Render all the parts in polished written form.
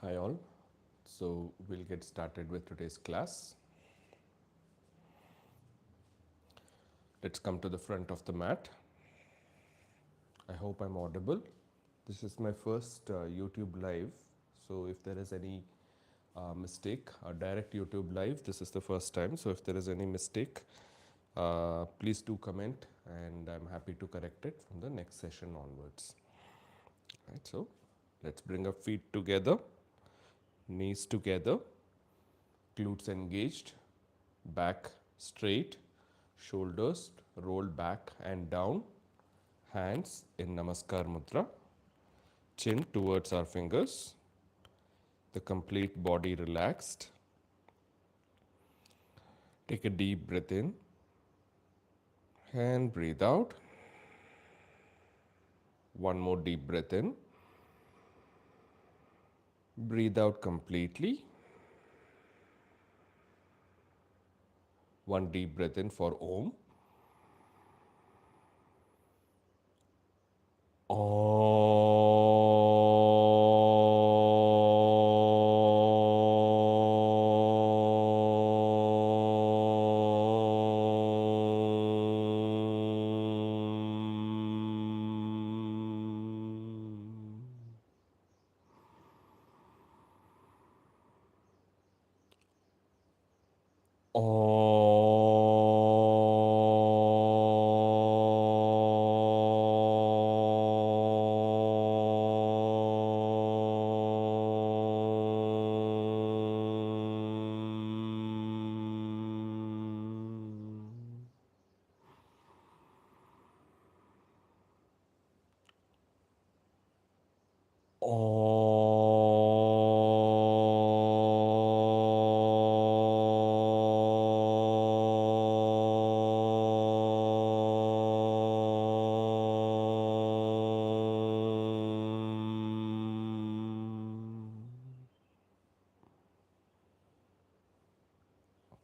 Hi all. So we'll get started with today's class. Let's come to the front of the mat. I hope I'm audible. This is my first YouTube live. So if there is any mistake, a direct YouTube live, this is the first time. So if there is any mistake, please do comment and I'm happy to correct it from the next session onwards. Right, so let's bring our feet together, knees together, glutes engaged, back straight, shoulders rolled back and down, hands in Namaskar Mudra, chin towards our fingers, the complete body relaxed. Take a deep breath in and breathe out. One more deep breath in. Breathe out completely. One deep breath in for Om.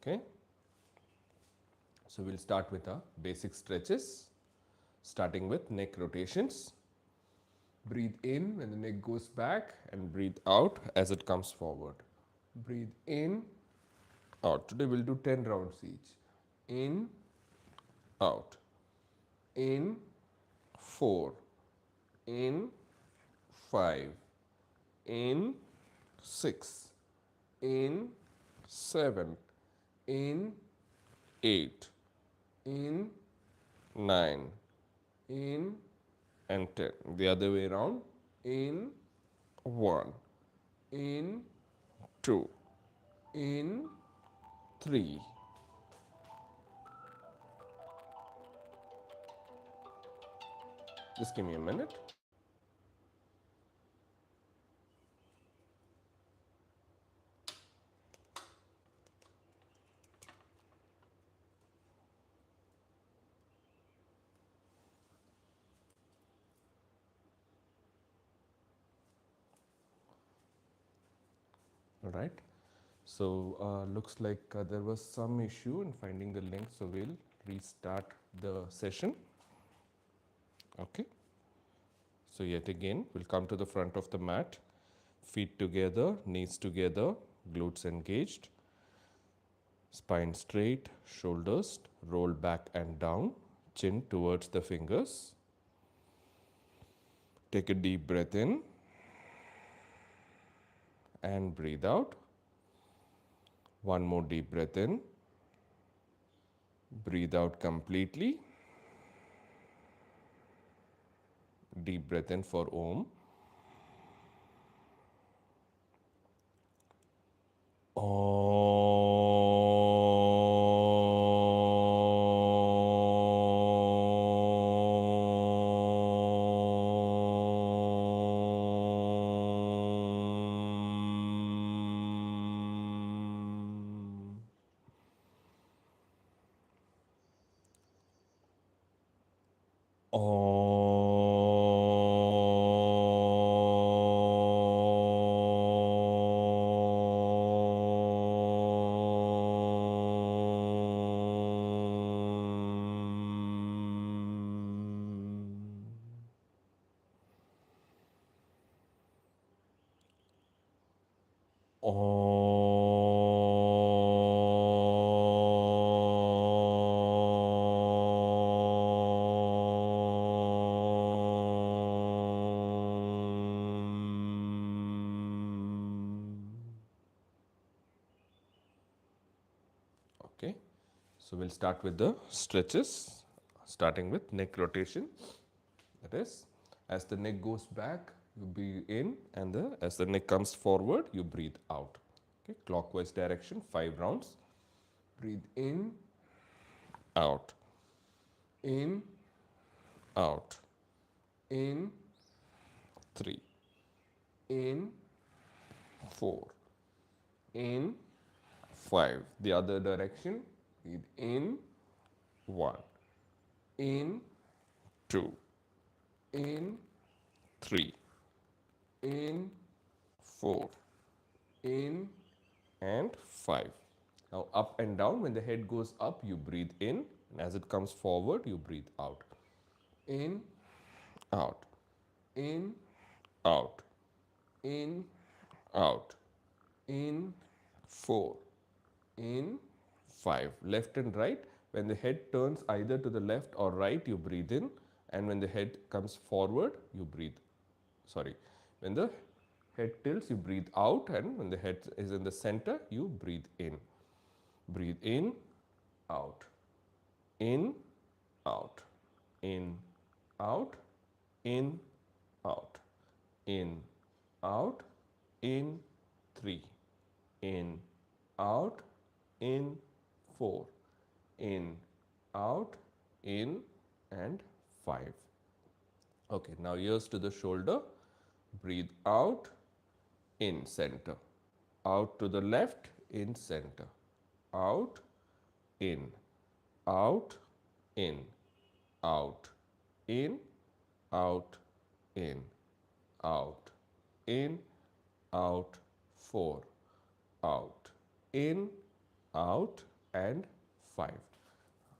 Okay, so we'll start with our basic stretches, starting with neck rotations. Breathe in when the neck goes back and breathe out as it comes forward. Breathe in, out. Today we'll do 10 rounds each. In, out. In, 4. In, 5. In, 6. In, 7. In, 8. In, 9. In, and 10. The other way around. In, 1. In, 2. In, 3. Just give me a minute. All right. So looks like there was some issue in finding the link. So we'll restart the session. Okay. So yet again, we'll come to the front of the mat, feet together, knees together, glutes engaged, spine straight, shoulders roll back and down, chin towards the fingers. Take a deep breath in and breathe out. One more deep breath in. Breathe out completely. Deep breath in for Om. Okay, so we'll start with the stretches, starting with neck rotation. That is, as the neck goes back, you breathe in, and as the neck comes forward, you breathe out. Okay, clockwise direction, 5 rounds. Breathe in, out, in, out, in, 3, in, 4, in, 5. The other direction, breathe in, 1, in, 2, in, 3, in, 4, in, and 5. Now up and down, when the head goes up, you breathe in, and as it comes forward, you breathe out. In, out, in, out, in, out, in, 4, in, 5. Left and right, when the head turns either to the left or right, you breathe in, and when the head comes forward, you breathe. Sorry, when the head tilts, you breathe out, and when the head is in the center, you breathe in. Breathe in, out, in, out, in, out, in, out, in, out, in, 3, in, out, in, 4, in, out, in, and 5. Okay, now ears to the shoulder. Breathe out, in, center. Out to the left, in, center. Out, in, out, in, out, in, out, in, out, in, out, 4, out, in, out, and 5.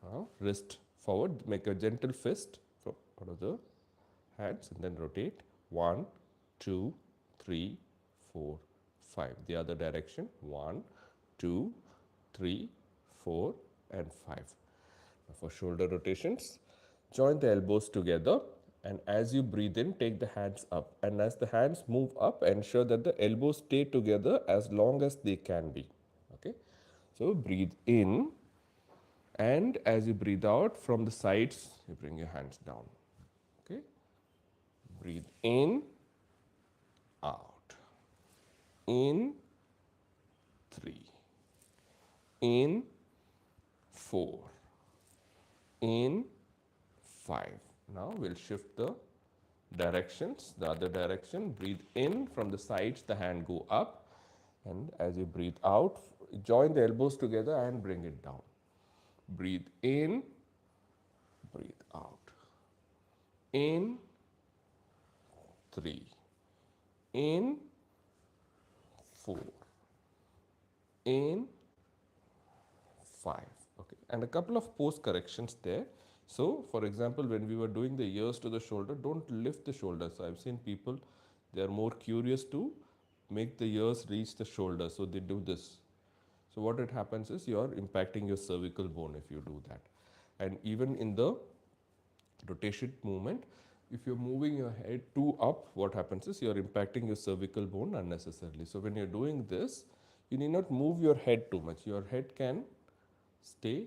Now wrist forward, make a gentle fist from out of the hands and then rotate. 1, 2, 3, 4, 5. The other direction. 1, 2, 3, 4, and 5. Now for shoulder rotations, join the elbows together, and as you breathe in, take the hands up, and as the hands move up, ensure that the elbows stay together as long as they can be. Okay, so breathe in, and as you breathe out from the sides, you bring your hands down. Okay, breathe in, out, in, 3, in, 4, in, 5. Now we'll shift the directions, the other direction. Breathe in, from the sides the hand go up, and as you breathe out, join the elbows together and bring it down. Breathe in, breathe out. In, 3, in, 4, in, 5. Okay, and a couple of pose corrections there. So for example, when we were doing the ears to the shoulder, don't lift the shoulders. So I've seen people, they are more curious to make the ears reach the shoulder, so they do this. So what it happens is you are impacting your cervical bone if you do that. And even in the rotation movement, if you're moving your head too up, what happens is you're impacting your cervical bone unnecessarily. So when you're doing this, you need not move your head too much. Your head can stay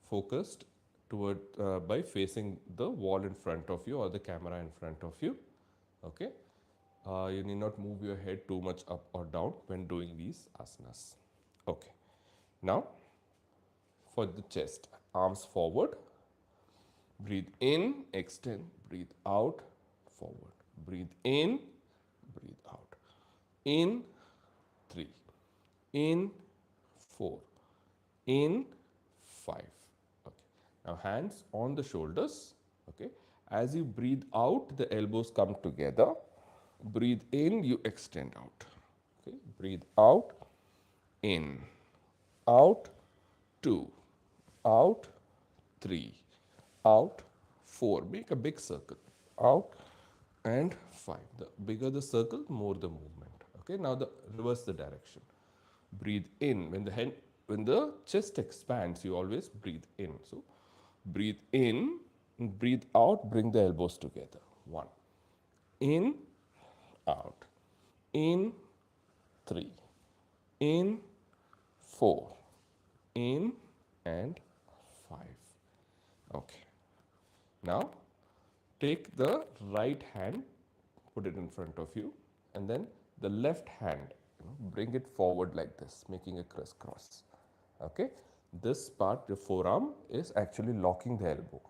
focused toward by facing the wall in front of you or the camera in front of you. Okay, you need not move your head too much up or down when doing these asanas. Okay, now for the chest, arms forward, breathe in, extend, breathe out, forward, breathe in, breathe out, in, 3, in, 4, in, 5. Okay. Now hands on the shoulders. Okay. As you breathe out, the elbows come together. Breathe in, you extend out. Okay. Breathe out, in, out, 2, out, 3, out, 4. Make a big circle. Out and 5. The bigger the circle, more the movement. Okay. Now reverse the direction. Breathe in. When the chest expands, you always breathe in. So breathe in, breathe out, bring the elbows together. 1. In, out. In, 3. In, 4. In, and 5. Okay. Now take the right hand, put it in front of you, and then the left hand, bring it forward like this, making a crisscross. Okay. This part, the forearm, is actually locking the elbow.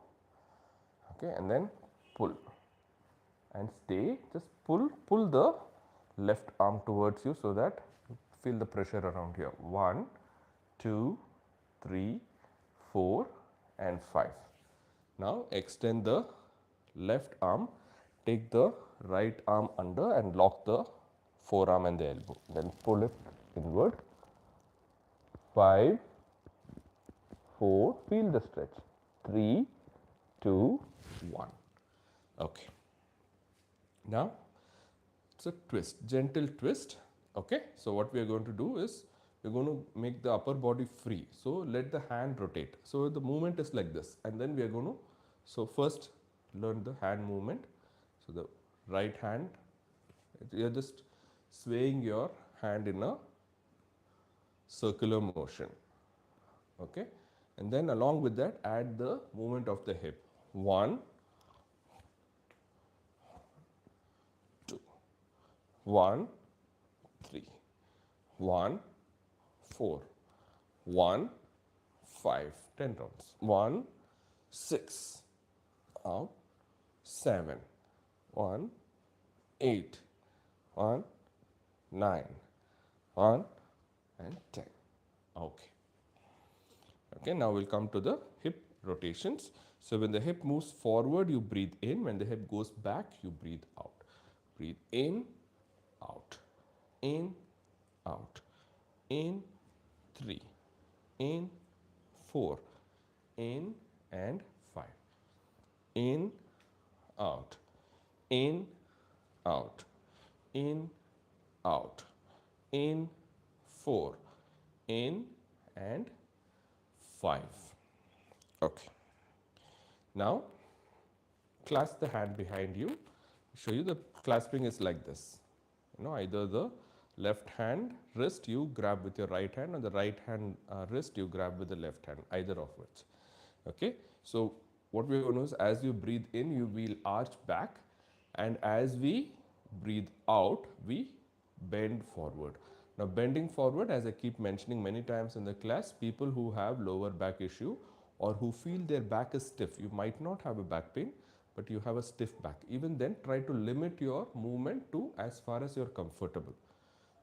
Okay, and then pull and stay. Just pull the left arm towards you so that you feel the pressure around here. 1, 2, 3, 4, and 5. Now extend the left arm, take the right arm under and lock the forearm and the elbow. Then pull it inward. 5, 4, feel the stretch. 3, 2, 1. Okay. Now it's a twist, gentle twist. Okay. So what we are going to do is we are going to make the upper body free. So let the hand rotate. So the movement is like this, and then we are going to, so first learn the hand movement. So the right hand, you are just swaying your hand in a circular motion. Okay. And then along with that add the movement of the hip. 1, 2, 1, 3, 1, 4, 1, 5, 10 rounds. 1, 6, out, 7, 1, 8, 1, 9, 1, and 10. Okay. Okay, now we'll come to the hip rotations. So when the hip moves forward, you breathe in. When the hip goes back, you breathe out. Breathe in, out, in, out, in, 3, in, 4, in, and 5. In, out, in, out, in, out, in, 4, in, and 5. Okay. Now clasp the hand behind you. Show you the clasping is like this. Either the left hand wrist you grab with your right hand, or the right hand wrist you grab with the left hand, either of which. Okay. So what we are going to do is, as you breathe in, you will arch back, and as we breathe out, we bend forward. Now bending forward, as I keep mentioning many times in the class, people who have lower back issue or who feel their back is stiff, you might not have a back pain, but you have a stiff back. Even then, try to limit your movement to as far as you are comfortable.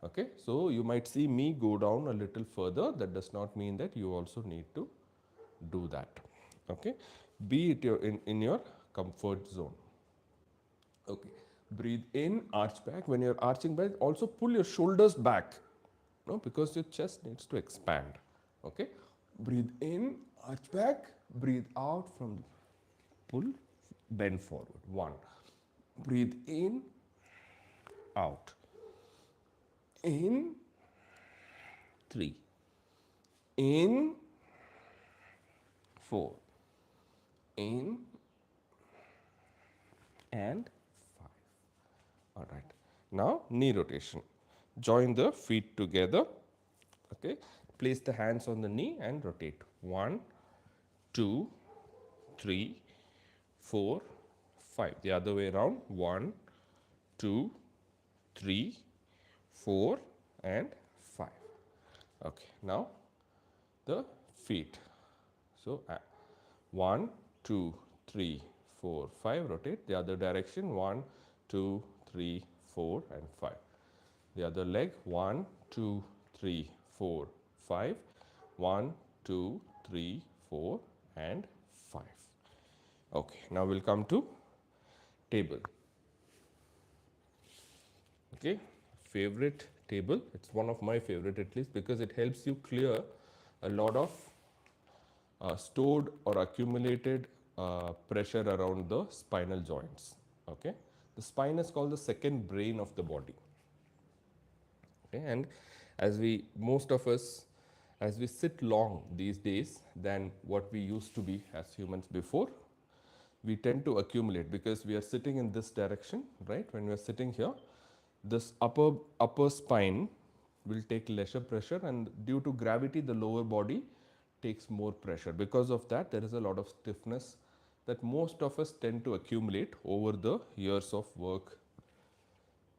Okay, so you might see me go down a little further. That does not mean that you also need to do that. Okay, be it in your comfort zone. Okay, breathe in, arch back. When you're arching back, also pull your shoulders back, because your chest needs to expand. Okay, breathe in, arch back, breathe out from pull, bend forward. 1, breathe in, out, in, 3, in, 4, in, and 5. All right. Now knee rotation. Join the feet together. Okay. Place the hands on the knee and rotate. 1, 2, 3, 4, 5. The other way around. 1, 2, 3, 4, and 5. Okay. Now the feet. So 1, 2, 3, 4, 5. Rotate the other direction. 1, 2, 3, 4, and 5. The other leg. 1, 2, 3, 4, 5. 1, 2, 3, 4, and 5. Okay. Now we'll come to table. Okay. Favorite table. It's one of my favorite, at least, because it helps you clear a lot of stored or accumulated pressure around the spinal joints. Okay. The spine is called the second brain of the body. Okay. And as most of us, as we sit long these days than what we used to be as humans before, we tend to accumulate because we are sitting in this direction, right? When we are sitting here, this upper spine will take lesser pressure, and due to gravity, the lower body takes more pressure. Because of that, there is a lot of stiffness that most of us tend to accumulate over the years of work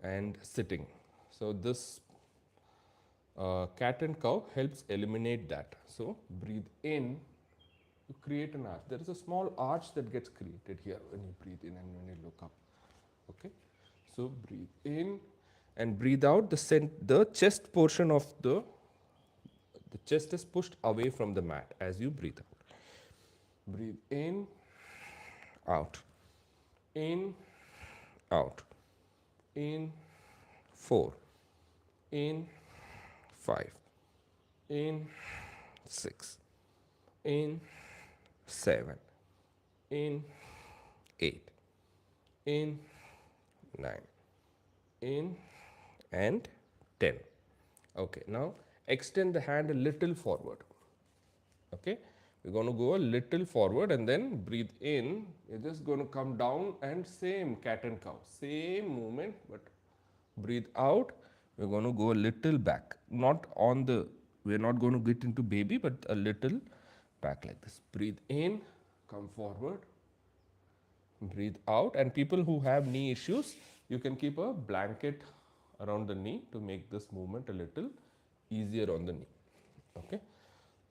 and sitting. So this cat and cow helps eliminate that. So breathe in, you create an arch. There is a small arch that gets created here when you breathe in and when you look up. Okay, so breathe in and breathe out. The chest portion of the chest is pushed away from the mat as you breathe out. Breathe in, out, in, out, in, 4, in, 5, in, 6, in, 7, in, 8, in, 9, in, and 10. Okay, now extend the hand a little forward. Okay, we're going to go a little forward and then breathe in. You're just going to come down and same cat and cow, same movement, but breathe out. We're going to go a little back, not on the, we're not going to get into baby, but a little back like this. Breathe in, come forward, breathe out. And people who have knee issues, you can keep a blanket around the knee to make this movement a little easier on the knee. Okay,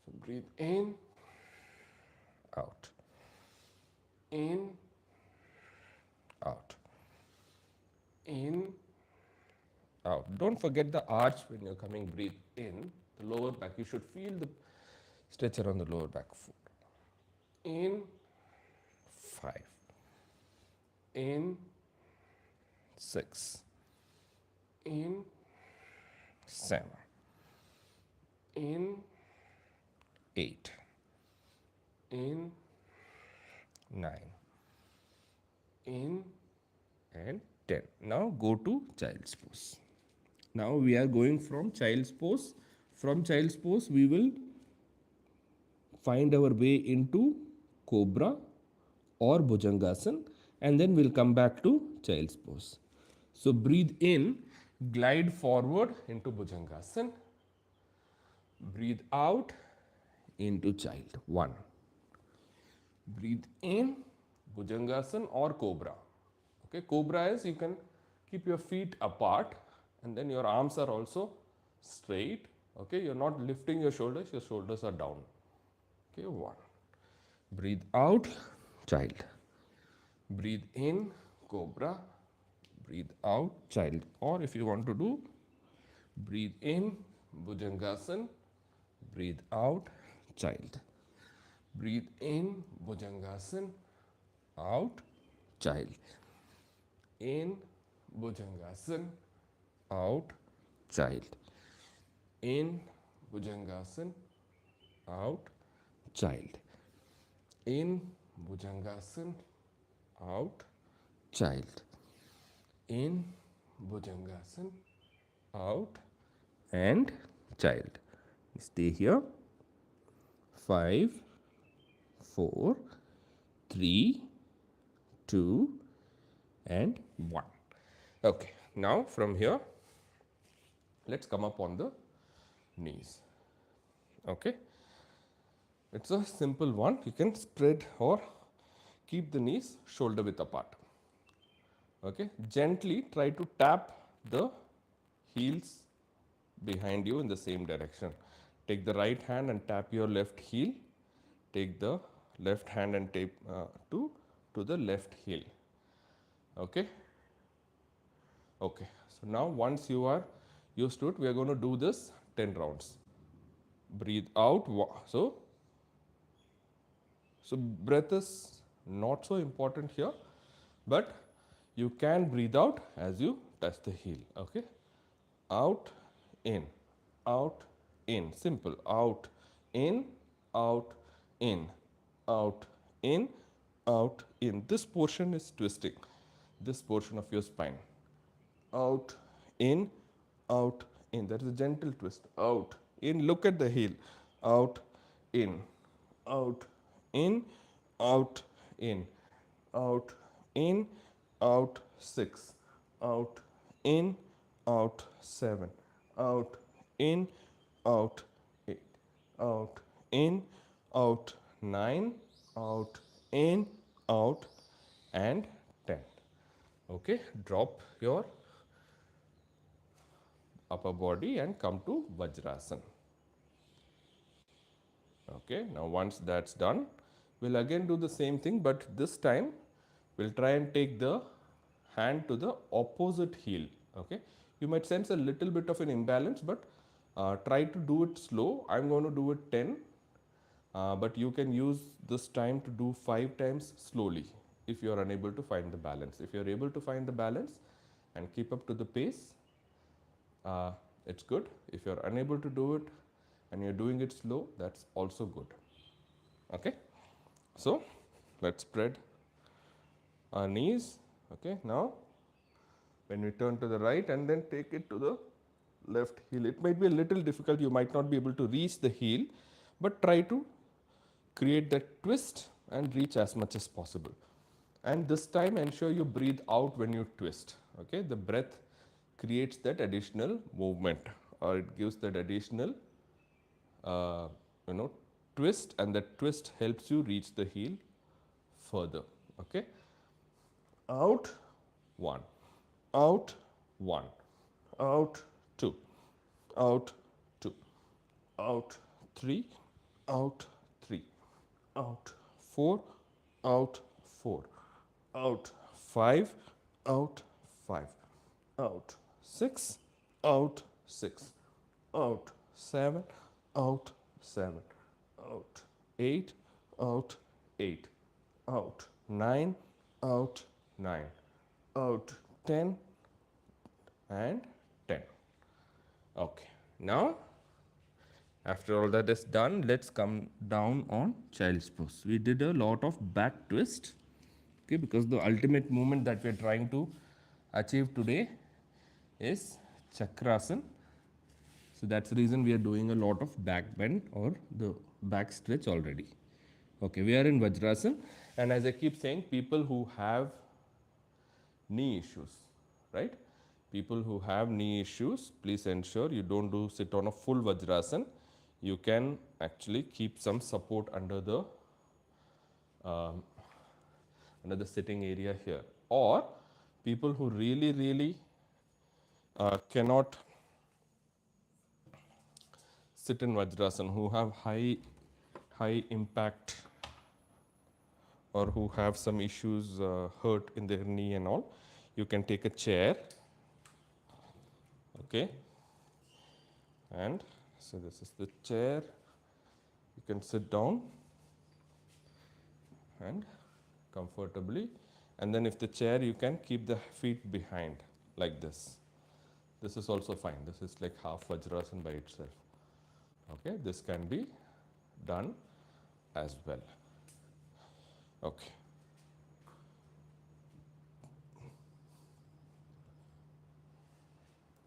so breathe in, out, in, out, in, out. Don't forget the arch when you're coming. Breathe in, the lower back. You should feel the stretch around the lower back. 4, in, 5, in, 6, in, 7, in, 8, in, 9, in, and 10. Now go to child's pose. Now we are going from child's pose. From child's pose, we will find our way into cobra or bhujangasana, and then we'll come back to child's pose. So breathe in, glide forward into bhujangasana. Breathe out into child. 1. Breathe in, bhujangasana or cobra. Okay, cobra is you can keep your feet apart and then your arms are also straight. Okay, you're not lifting your shoulders are down. Okay, 1. Breathe out, child. Breathe in, cobra. Breathe out, child. Or if you want to do, breathe in, bhujangasana. Breathe out, child. Breathe in, bhujangasana. Out, child. In, bhujangasana. Out, child. In, bhujangasana. Out, child. In, bhujangasana. Out, child. In, bhujangasana. Out, and child. Stay here. 5, 4, 3, 2, and 1. Okay, now from here, let's come up on the knees. Okay, it's a simple one. You can spread or keep the knees shoulder width apart. Okay, gently try to tap the heels behind you in the same direction. Take the right hand and tap your left heel. Take the left hand and tape to the left heel. Okay. Okay. So now once you are used to it, we are going to do this 10 rounds. Breathe out. So breath is not so important here, but you can breathe out as you touch the heel. Okay. Out, in, out, in. Simple. Out, in, out, in, out, in, out, in. This portion is twisting, this portion of your spine. Out, in, out, in. That is a gentle twist. Out, in. Look at the heel. Out, in, out, in, out, in, out, in, out, 6, out, in, out, 7, out, in, out, 8, out, in, out 9, out, in, out, and 10. Okay, drop your upper body and come to Vajrasana. Okay, now once that's done, we'll again do the same thing, but this time we'll try and take the hand to the opposite heel. Okay, you might sense a little bit of an imbalance, but try to do it slow. I'm going to do it 10, but you can use this time to do 5 times slowly if you are unable to find the balance. If you are able to find the balance and keep up to the pace, it's good. If you are unable to do it and you're doing it slow, that's also good. Okay, so let's spread our knees. Okay, now when we turn to the right and then take it to the left heel, it might be a little difficult. You might not be able to reach the heel, but try to create that twist and reach as much as possible. And this time ensure you breathe out when you twist. Okay, the breath creates that additional movement, or it gives that additional uh, you know twist, and that twist helps you reach the heel further. Okay, out 1, out 1, out 2, out 2, out 3, out 3, out 4, out 4, out 5, out 5, out 6, out 6, out 7, out 7, out 8, out 8, out 9, out 9, out 10, and 10. Okay, now after all that is done, let's come down on child's pose. We did a lot of back twist, okay, because the ultimate movement that we are trying to achieve today is Chakrasana. So that's the reason we are doing a lot of back bend or the back stretch already. Okay, we are in Vajrasana, and as I keep saying, people who have knee issues, right? People who have knee issues, please ensure you don't do sit on a full Vajrasana. You can actually keep some support under the sitting area here, or people who really cannot sit in Vajrasana, who have high impact, or who have some issues, hurt in their knee and all, you can take a chair. Okay, and so this is the chair. You can sit down and comfortably, and then if the chair, you can keep the feet behind like this. This is also fine. This is like half Vajrasana by itself. Okay, this can be done as well. Okay.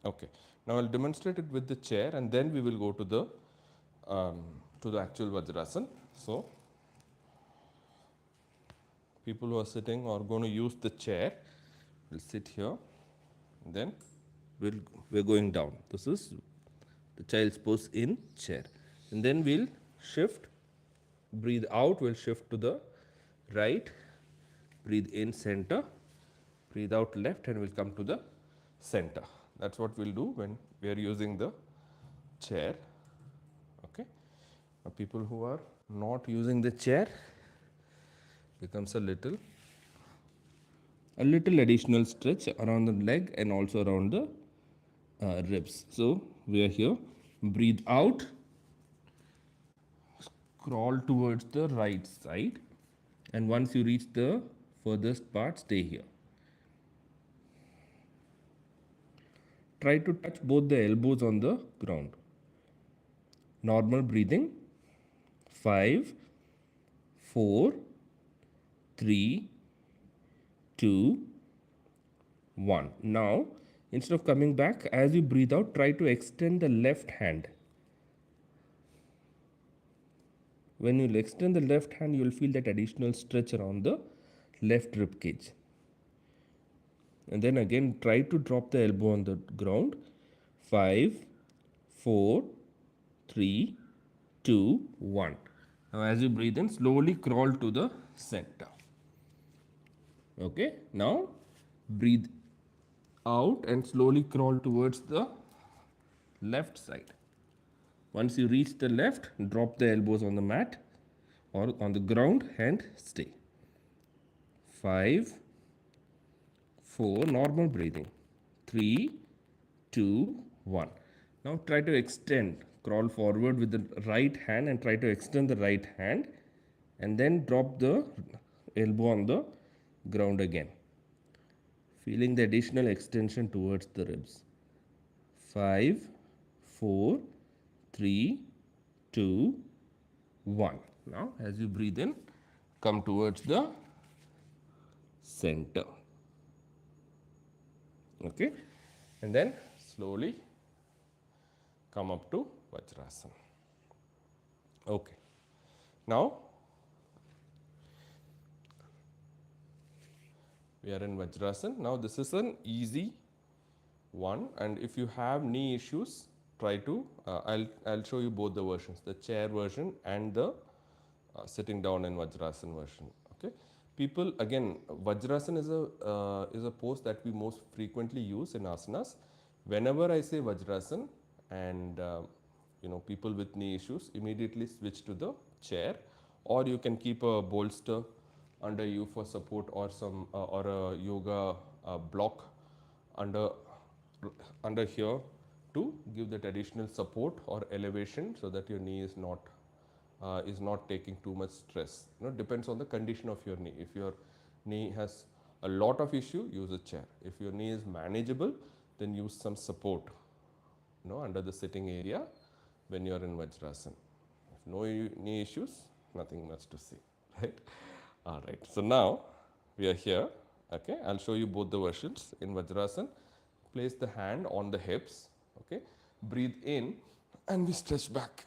Okay. Now I'll demonstrate it with the chair, and then we will go to the actual Vajrasana. So people who are sitting or going to use the chair will sit here, and then we're going down. This is the child's pose in chair, and then we'll shift. Breathe out, we'll shift to the right. Breathe in center. Breathe out left, and we'll come to the center. That's what we'll do when we are using the chair. Okay. Now people who are not using the chair, becomes a little additional stretch around the leg and also around the ribs. So we are here. Breathe out. Crawl towards the right side, and once you reach the furthest part, stay here. Try to touch both the elbows on the ground. Normal breathing. 5, 4, 3, 2, 1. Now, instead of coming back, as you breathe out, try to extend the left hand. When you extend the left hand, you will feel that additional stretch around the left rib cage. And then again, try to drop the elbow on the ground. 5, 4, 3, 2, 1. Now as you breathe in, slowly crawl to the center. Okay, now breathe out and slowly crawl towards the left side. Once you reach the left, drop the elbows on the mat or on the ground and stay. 5, 4, normal breathing. 3, 2, 1. Now try to extend, crawl forward with the right hand and try to extend the right hand and then drop the elbow on the ground again. Feeling the additional extension towards the ribs. 5, 4, 3, 2, 1. Now as you breathe in, come towards the center. Okay, and then slowly come up to Vajrasana. Okay, now we are in Vajrasana. Now this is an easy one, and if you have knee issues, try to I'll show you both the versions, the chair version and the sitting down in Vajrasana version. Okay, people, again, Vajrasana is a pose that we most frequently use in asanas. Whenever I say Vajrasana and people with knee issues, immediately switch to the chair, or you can keep a bolster under you for support, or some or a yoga block under here to give that additional support or elevation, so that your knee is not taking too much stress. Depends on the condition of your knee. If your knee has a lot of issue, use a chair. If your knee is manageable, then use some support under the sitting area when you are in Vajrasana. If no knee issues, nothing much to see, right? All right, so now we are here. Okay, I'll show you both the versions. In Vajrasana, place the hand on the hips. Okay, breathe in and we stretch back.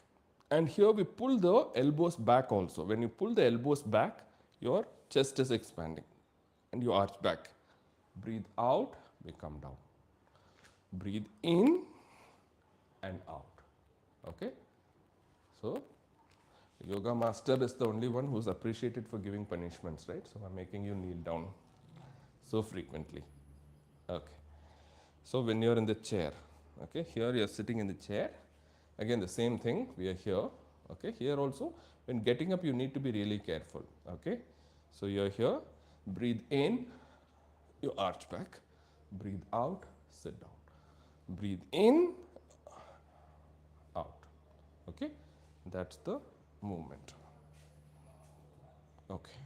And here we pull the elbows back also. When you pull the elbows back, your chest is expanding and you arch back. Breathe out, we come down. Breathe in and out. Okay, so yoga master is the only one who's appreciated for giving punishments, right? So I'm making you kneel down so frequently. Okay, so when you're in the chair, okay, here you're sitting in the chair. Again, the same thing, we are here. Okay, here also, when getting up, you need to be really careful. Okay, so you're here, breathe in, you arch back, breathe out, sit down. Breathe in, out. Okay, that's the movement. Okay,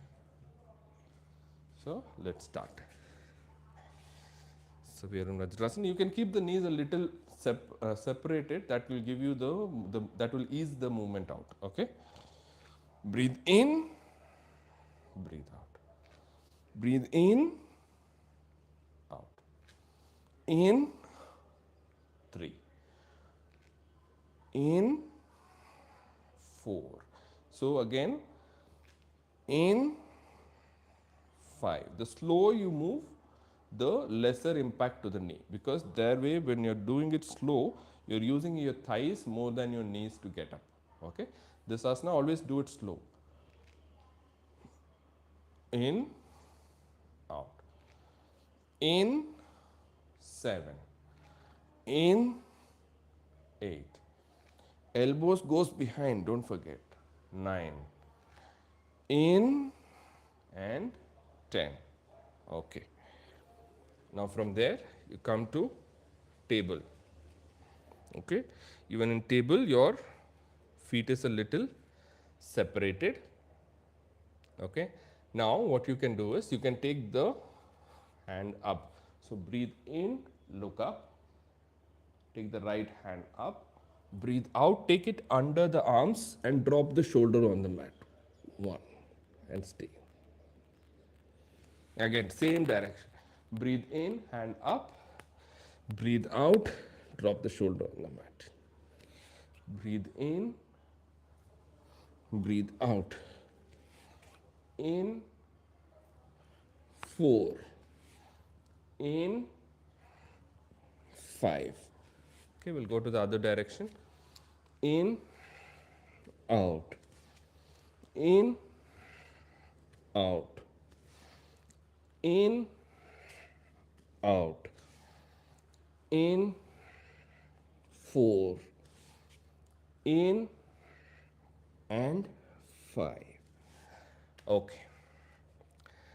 so let's start. So we are in Vajrasana. You can keep the knees a little separated. That will give you that will ease the movement out. Okay, breathe in, breathe out. Breathe in, out. In, 3. In, 4. So again, in, 5. The slower you move, the lesser impact to the knee, because that way when you're doing it slow, you're using your thighs more than your knees to get up. Okay, this asana, always do it slow. In, out. In, 7. In, 8. Elbows goes behind, don't forget. 9. In and 10. Okay. Now from there you come to table. Okay, even in table your feet is a little separated. Okay, now what you can do is you can take the hand up. So breathe in, look up, take the right hand up, breathe out, take it under the arms and drop the shoulder on the mat. 1 and stay. Again, same direction. Breathe in, hand up. Breathe out, drop the shoulder on the mat. Breathe in, breathe out. In, 4. In, 5. Okay, we'll go to the other direction. In, out. in, out, in, out, in, 4, in and 5. Okay.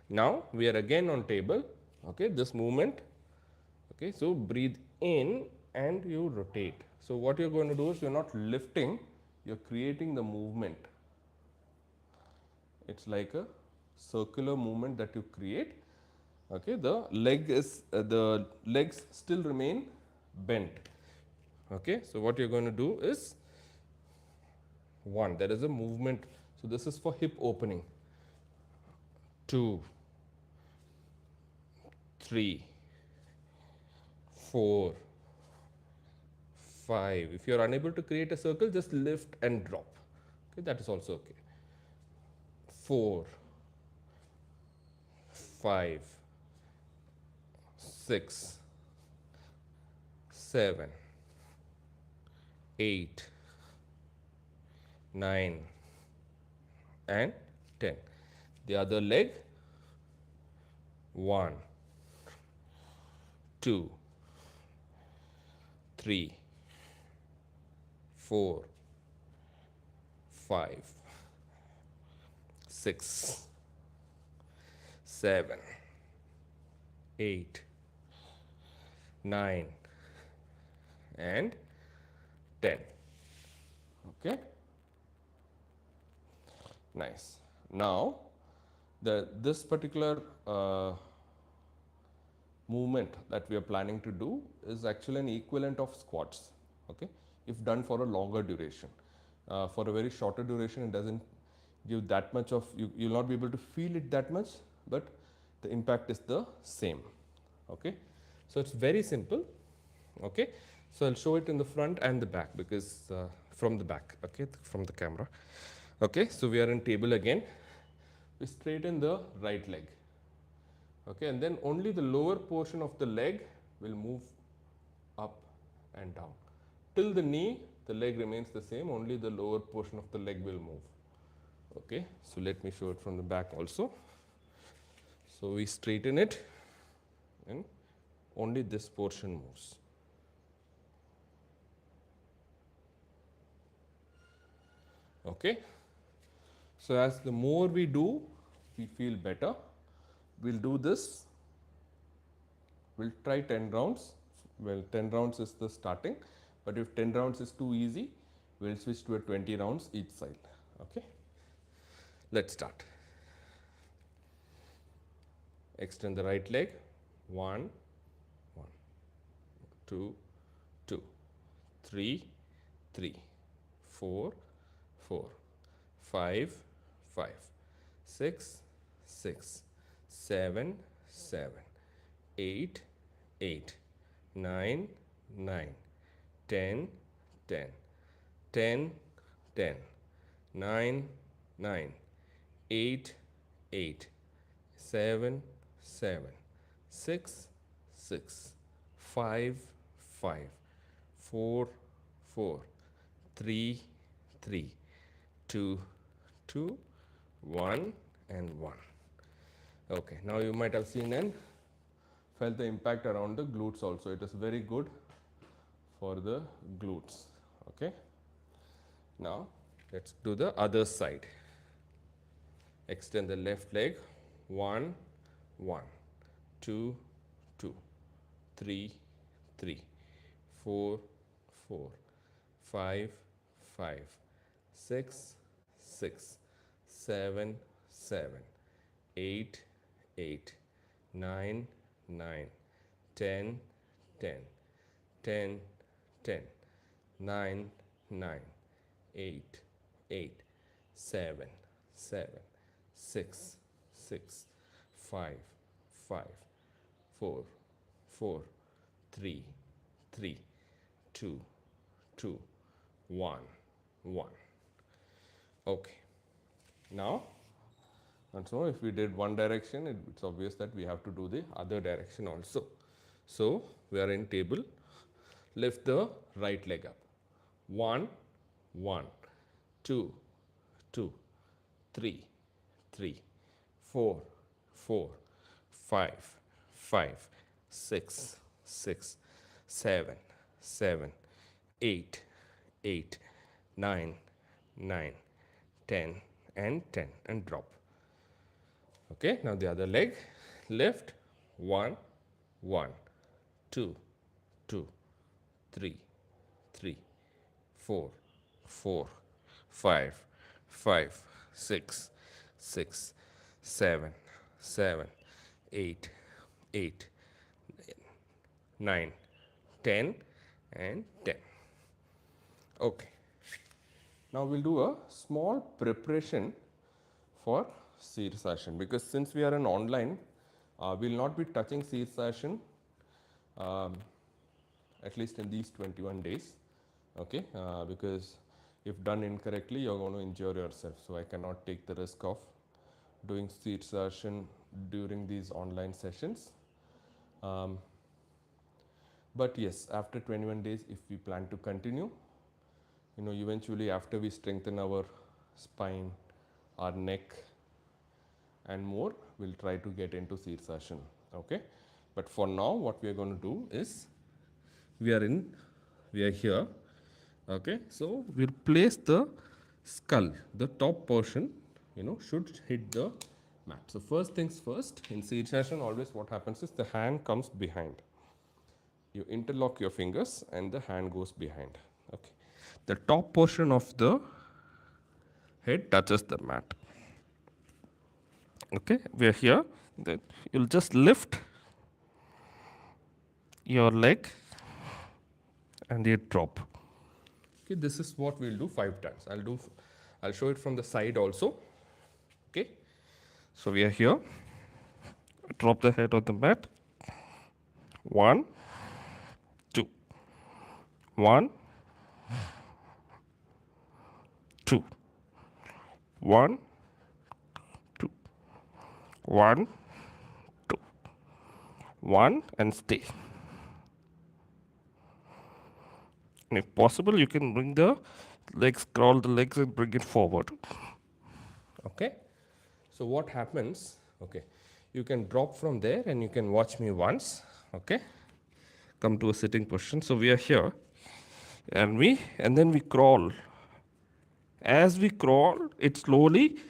Now we are again on table. Okay, this movement. Okay, so breathe in and you rotate. So what you're going to do is you're not lifting, you're creating the movement. It's like a circular movement that you create. Okay, the legs still remain bent. Okay, so what you're going to do is 1, there is a movement. So this is for hip opening. 2, 3, 4, 5. If you are unable to create a circle, just lift and drop. Okay, that is also okay. 4, 5, 6, 7, 8, 9 and 10. The other leg, 1, 2, 3, 4, 5, 6, 7, 8, 9 and 10. Okay. Nice. Now, this particular movement that we are planning to do is actually an equivalent of squats. Okay, if done for a longer duration. For a very shorter duration, it doesn't give that much of you'll not be able to feel it that much, but the impact is the same. Okay, so it's very simple. Okay, so I'll show it in the front and the back because from the back. Okay, from the camera. Okay, so we are in table again. We straighten the right leg. Okay, and then only the lower portion of the leg will move up and down. Till the knee, the leg remains the same, only the lower portion of the leg will move. Okay, so let me show it from the back also. So we straighten it and only this portion moves. Okay, so as the more we do, we feel better. We'll do this. We'll try 10 rounds. Well, 10 rounds is the starting, but if 10 rounds is too easy, we'll switch to a 20 rounds each side. Okay, let's start. Extend the right leg. 1, 1, 2, 2, 3, 3, 4, 4, 5, 5, 6, 6, 7, 7, 8, 8, 9, 9, 10, 10, 10, 10, 9, 9, 8, 8, 7, 7, 6, 6, 5, 5, 4, 4, 3, 3, 2, 2, 1 and 1. Okay, now you might have seen and felt the impact around the glutes also. It is very good for the glutes. Okay, now let's do the other side. Extend the left leg. 1, 1, 2, 2, 3, 3, 4, 4, 5, 5, 6, 6, 7, 7, 8, 8, 9, 9, 10, 10, 10, 10, 9, 9, 8, 8, 7, 7, 6, 6, 5, 5, 4, 4, 3, 3, 2, 2, 1, 1. Okay. Now, and so if we did one direction, it's obvious that we have to do the other direction also. So, we are in table. Lift the right leg up. 1, 1, 2, 2, 3, 3, 4, 4, 5, 5, 6, 6, 7, 7, 8, 8, 9, 9, 10 and 10 and drop. Okay, now the other leg, lift, 1, 1, 2, 2, 3, 3, 4, 4, 5, 5, 6, 6, 7, 7, 8, 8, 9, 10 and 10. Okay. Now we'll do a small preparation for Sirsasana, because since we are an online, we'll not be touching Sirsasana at least in these 21 days. Okay, because if done incorrectly, you're going to injure yourself. So I cannot take the risk of doing Sirsasana during these online sessions. But yes, after 21 days, if we plan to continue, eventually after we strengthen our spine, our neck and more, we'll try to get into Sirsasana. Okay, but for now, what we are going to do is we are here. Okay, so we'll place the skull, the top portion, should hit the mat. So first things first, in Sirsasana, always what happens is the hand comes behind. You interlock your fingers and the hand goes behind. Okay, the top portion of the head touches the mat. Okay, we are here. Then you'll just lift your leg and you drop. Okay, this is what we'll do 5 times. I'll show it from the side also. Okay, so we are here. Drop the head on the mat. 1, 2, 1, 2, 1, 2, 1, 2, 1, and stay. And if possible, you can bring the legs, crawl the legs and bring it forward. Okay, so what happens? Okay, you can drop from there and you can watch me once. Okay, come to a sitting position. So we are here and then we crawl. As we crawl, it slowly,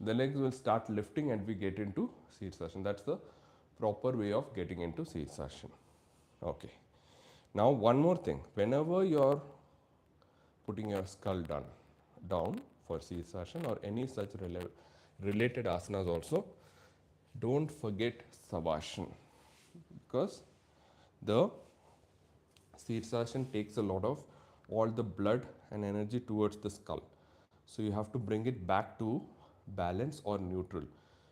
the legs will start lifting and we get into Sirsasana. That's the proper way of getting into Sirsasana. Okay. Now one more thing, whenever you're putting your skull down for Sirsasana or any such related asanas also, don't forget Savasana, because the Sirsasana takes a lot of all the blood and energy towards the skull. So you have to bring it back to balance or neutral.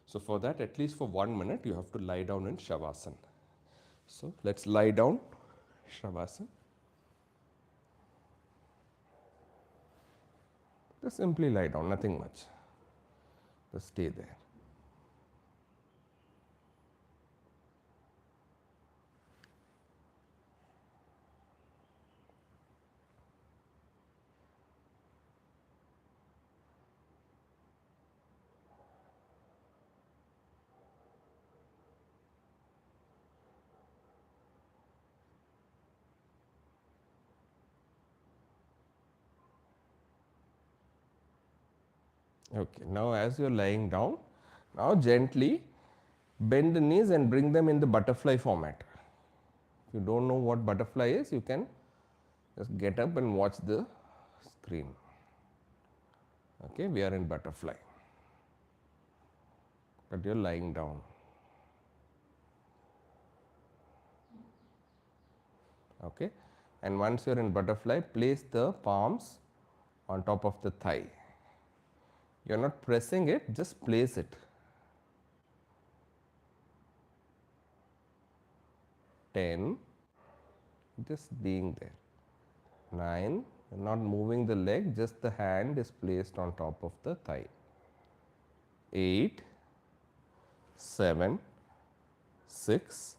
So for that, at least for 1 minute, you have to lie down in Shavasana. So let's lie down, Shavasana. Just simply lie down, nothing much. Just stay there. Okay, now as you are lying down, now gently bend the knees and bring them in the butterfly format. If you don't know what butterfly is, you can just get up and watch the screen. Okay, we are in butterfly, but you are lying down. Okay, and once you are in butterfly, place the palms on top of the thigh. You are not pressing it, just place it. 10, just being there. 9, not moving the leg, just the hand is placed on top of the thigh. 8, 7, 6,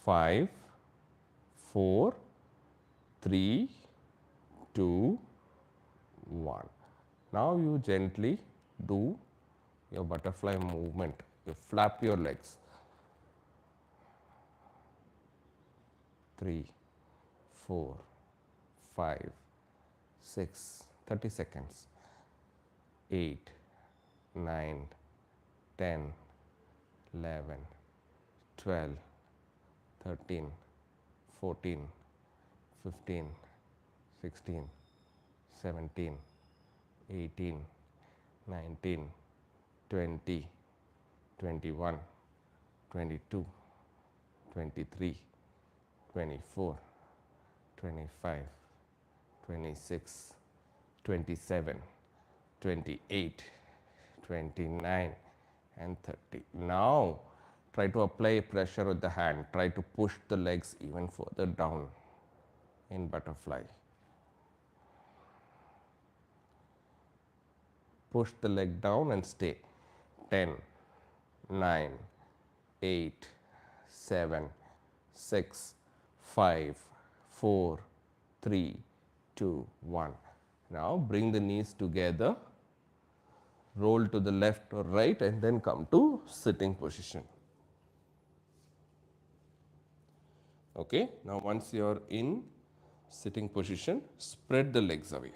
5, 4, 3, 2, 1. Now you gently do your butterfly movement. You flap your legs. 3, 4, 5, 6, 30 seconds. 8, 9, 10, 11, 12, 13, 14, 15, 16, 17, 18, 19, 20, 21, 22, 23, 24, 25, 26, 27, 28, 29 and 30. Now try to apply pressure with the hand. Try to push the legs even further down in butterfly. Push the leg down and stay. 10, 9, 8, 7, 6, 5, 4, 3, 2, 1. Now bring the knees together, roll to the left or right and then come to sitting position. Okay. Now once you are in sitting position, spread the legs away.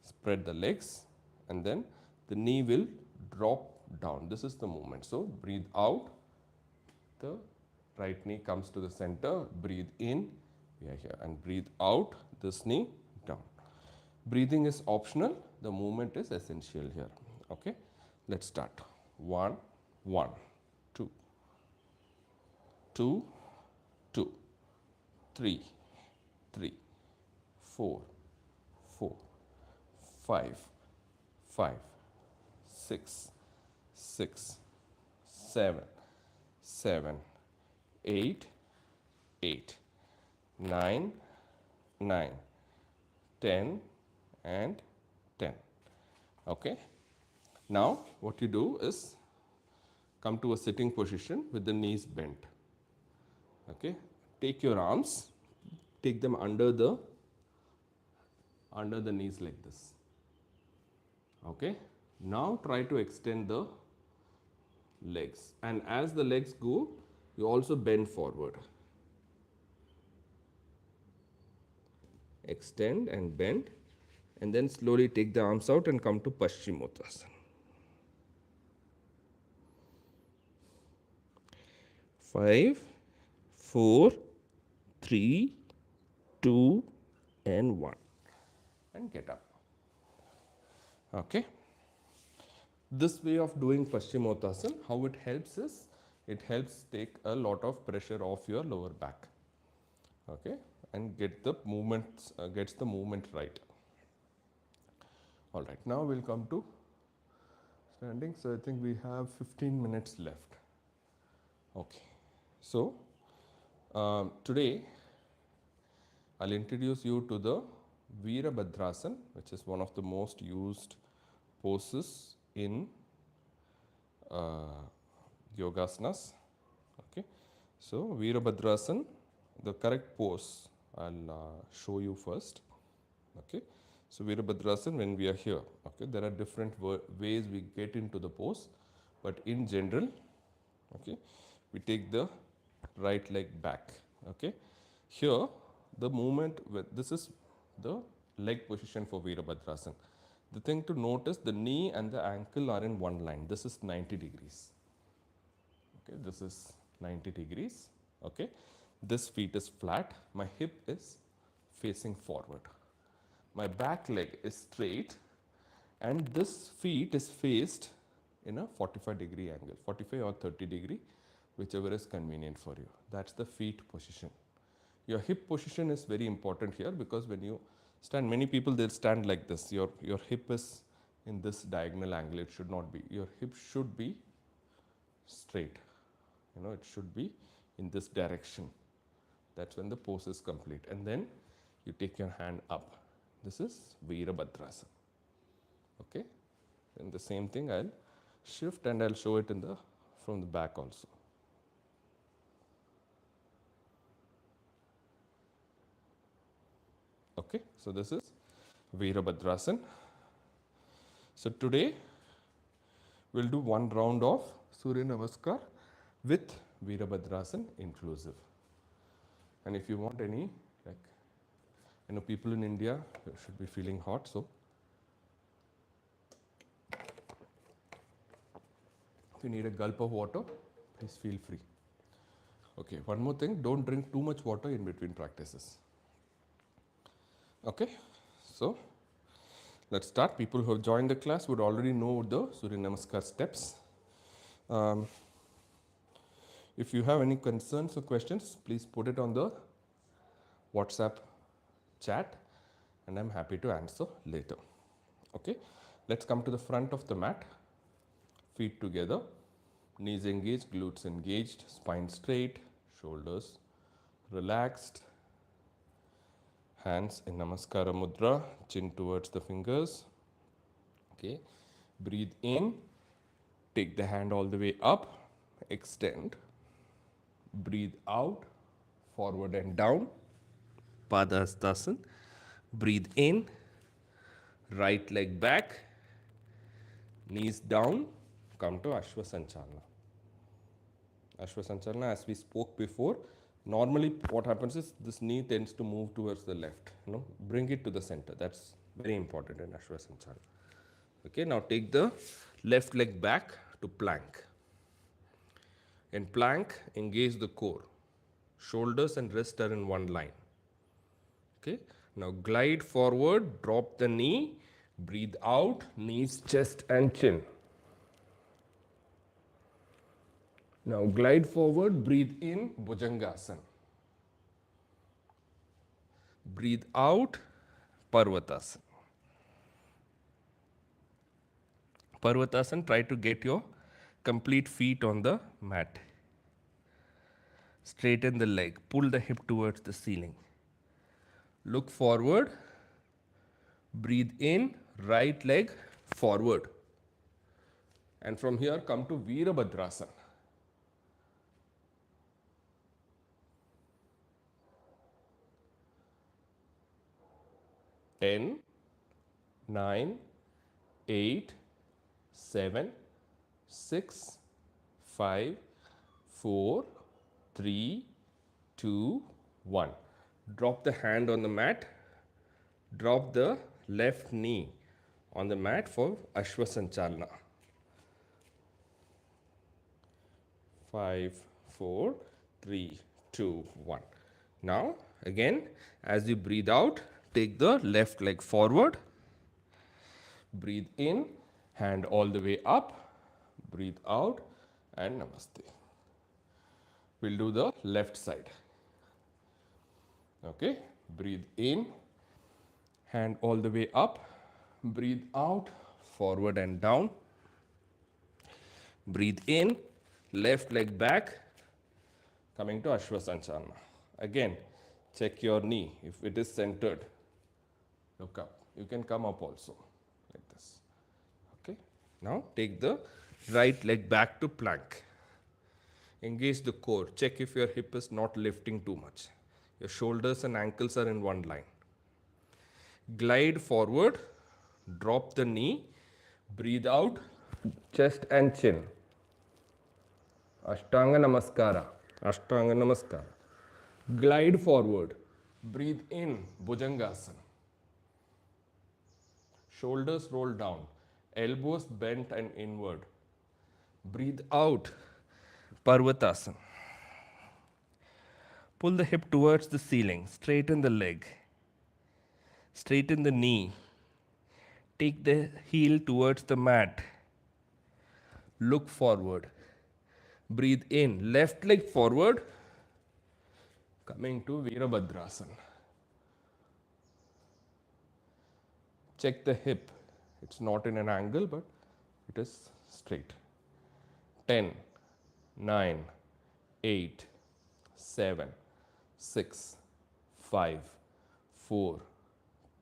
Spread the legs and then the knee will drop down. This is the movement. So breathe out, the right knee comes to the center, breathe in, we are here, and breathe out, this knee down. Breathing is optional, the movement is essential here. Okay, let's start. 1, 1, 2, 2, 2, 3, 3, 4, 4, 5, 5, 6, 6, 7, 7, 8, 8, 9, 9, 10 and 10. Okay. Now what you do is come to a sitting position with the knees bent. Okay. Take your arms, take them under the knees like this. Okay. Now try to extend the legs, and as the legs go, you also bend forward. Extend and bend, and then slowly take the arms out and come to Paschimottanasana. 5, 4, 3, 2 and 1, and get up. Okay. This way of doing Paschimottanasana, how it helps is, it helps take a lot of pressure off your lower back. Okay, and get the movements, gets the movement right. All right, now we'll come to standing. So I think we have 15 minutes left. Okay, so today I'll introduce you to the Virabhadrasana, which is one of the most used poses in yogasanas. Okay, so Virabhadrasana, the correct pose I'll show you first. Okay, so Virabhadrasana, when we are here, okay, there are different ways we get into the pose, but in general, okay, we take the right leg back. Okay, here the movement with this is the leg position for Virabhadrasana. The thing to notice, the knee and the ankle are in one line. This is 90 degrees. Okay, this is 90 degrees. Okay, this feet is flat. My hip is facing forward. My back leg is straight, and this feet is faced in a 45-degree angle, 45 or 30 degree, whichever is convenient for you. That's the feet position. Your hip position is very important here, because when you stand, many people they'll stand like this. Your hip is in this diagonal angle. It should not be. Your hip should be straight. You know, it should be in this direction. That's when the pose is complete. And then you take your hand up. This is Virabhadrasana. Okay. And the same thing I'll shift and I'll show it in the from the back also. Okay, so this is Virabhadrasana. So today we'll do one round of Surya Namaskar with Veerabhadrasan inclusive. And if you want any, like, people in India should be feeling hot, so if you need a gulp of water, please feel free. Okay, one more thing, don't drink too much water in between practices. Okay, so let's start. People who have joined the class would already know the Surya Namaskar steps. If you have any concerns or questions, please put it on the WhatsApp chat and I'm happy to answer later. Okay, let's come to the front of the mat. Feet together, knees engaged, glutes engaged, spine straight, shoulders relaxed, hands in Namaskara Mudra, chin towards the fingers. Okay, breathe in, take the hand all the way up, extend, breathe out, forward and down, Padahastasana. Breathe in, right leg back, knees down, come to Ashwasanchalana. Ashwasanchalana, as we spoke before, normally what happens is this knee tends to move towards the left. Bring it to the center. That's very important in Ashwasanchalana. Okay, now take the left leg back to plank. In plank, engage the core. Shoulders and wrist are in one line. Okay, now glide forward, drop the knee, breathe out, knees, chest and chin. Now glide forward, breathe in, Bhujangasana. Breathe out, Parvatasana. Parvatasana, try to get your complete feet on the mat. Straighten the leg, pull the hip towards the ceiling. Look forward, breathe in, right leg forward. And from here come to Veerabhadrasana. 10, 9, 8, 7, 6, 5, 4, 3, 2, 1. Drop the hand on the mat. Drop the left knee on the mat for Ashwasanchalana. 5, 4, 3, 2, 1. Now, again, as you breathe out, take the left leg forward. Breathe in, hand all the way up. Breathe out and Namaste. We'll do the left side. Okay, breathe in, hand all the way up. Breathe out, forward and down. Breathe in, left leg back, coming to Ashwasanchalana. Again, check your knee. If it is centered, look up. You can come up also, like this. Okay. Now, take the right leg back to plank. Engage the core. Check if your hip is not lifting too much. Your shoulders and ankles are in one line. Glide forward, drop the knee, breathe out, chest and chin. Ashtanga Namaskara. Ashtanga Namaskara. Glide forward, breathe in, Bhujangasana. Shoulders roll down, elbows bent and inward. Breathe out, Parvatasana. Pull the hip towards the ceiling, straighten the leg, straighten the knee. Take the heel towards the mat. Look forward. Breathe in, left leg forward, coming to Veerabhadrasana. Check the hip. It's not in an angle, but it is straight. 10, 9, 8, 7, 6, 5, 4,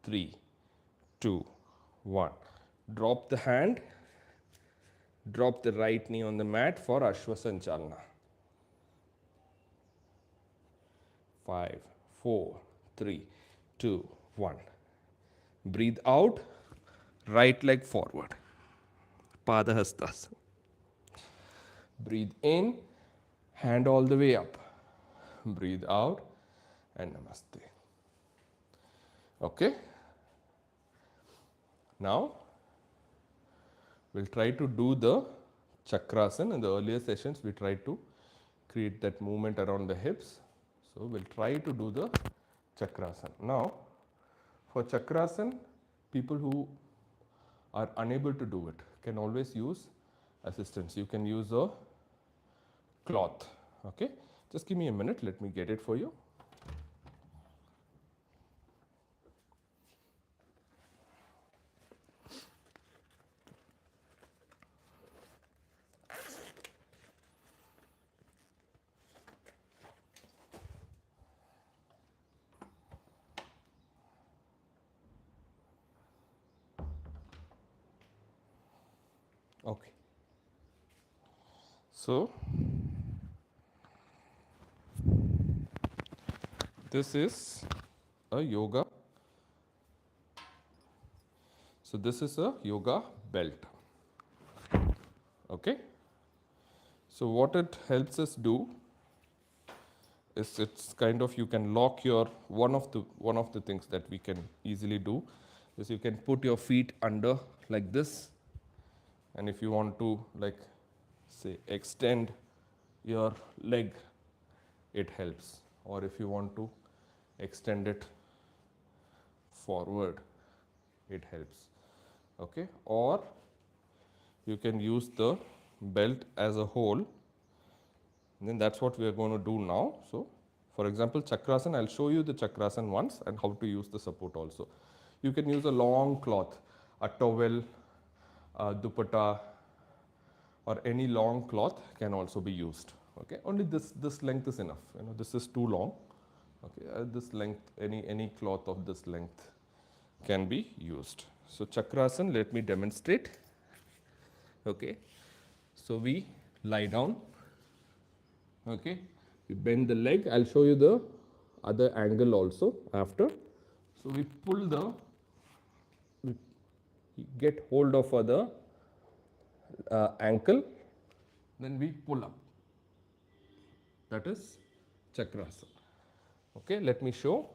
3, 2, 1. Drop the hand. Drop the right knee on the mat for Ashwasanchalana. 5, 4, 3, 2, 1. Breathe out, right leg forward. Padahastasana. Breathe in, hand all the way up. Breathe out and namaste. Okay. Now we'll try to do the chakrasana. In the earlier sessions we tried to create that movement around the hips. So we'll try to do the chakrasana. Now for chakrasana, people who are unable to do it can always use assistance. You can use a cloth. Okay, just give me a minute, let me get it for you. Okay. So this is a yoga. So this is a yoga belt. Okay. So what it helps us do is it's kind of, you can lock your one of the things that we can easily do is you can put your feet under like this, and if you want to, like, say, extend your leg, it helps. Or if you want to extend it forward, it helps. Okay. Or you can use the belt as a whole, and then that's what we are going to do now. So for example, chakrasana, I'll show you the chakrasana once and how to use the support also. You can use a long cloth, a towel, a dupatta, or any long cloth can also be used. Okay, only this length is enough. You know, this is too long. Okay, this length, any cloth of this length can be used. So chakrasana, let me demonstrate. Okay, so we lie down. Okay, we bend the leg. I'll show you the other angle also after. So we pull we get hold of the ankle, then we pull up. That is chakrasana. Okay, let me show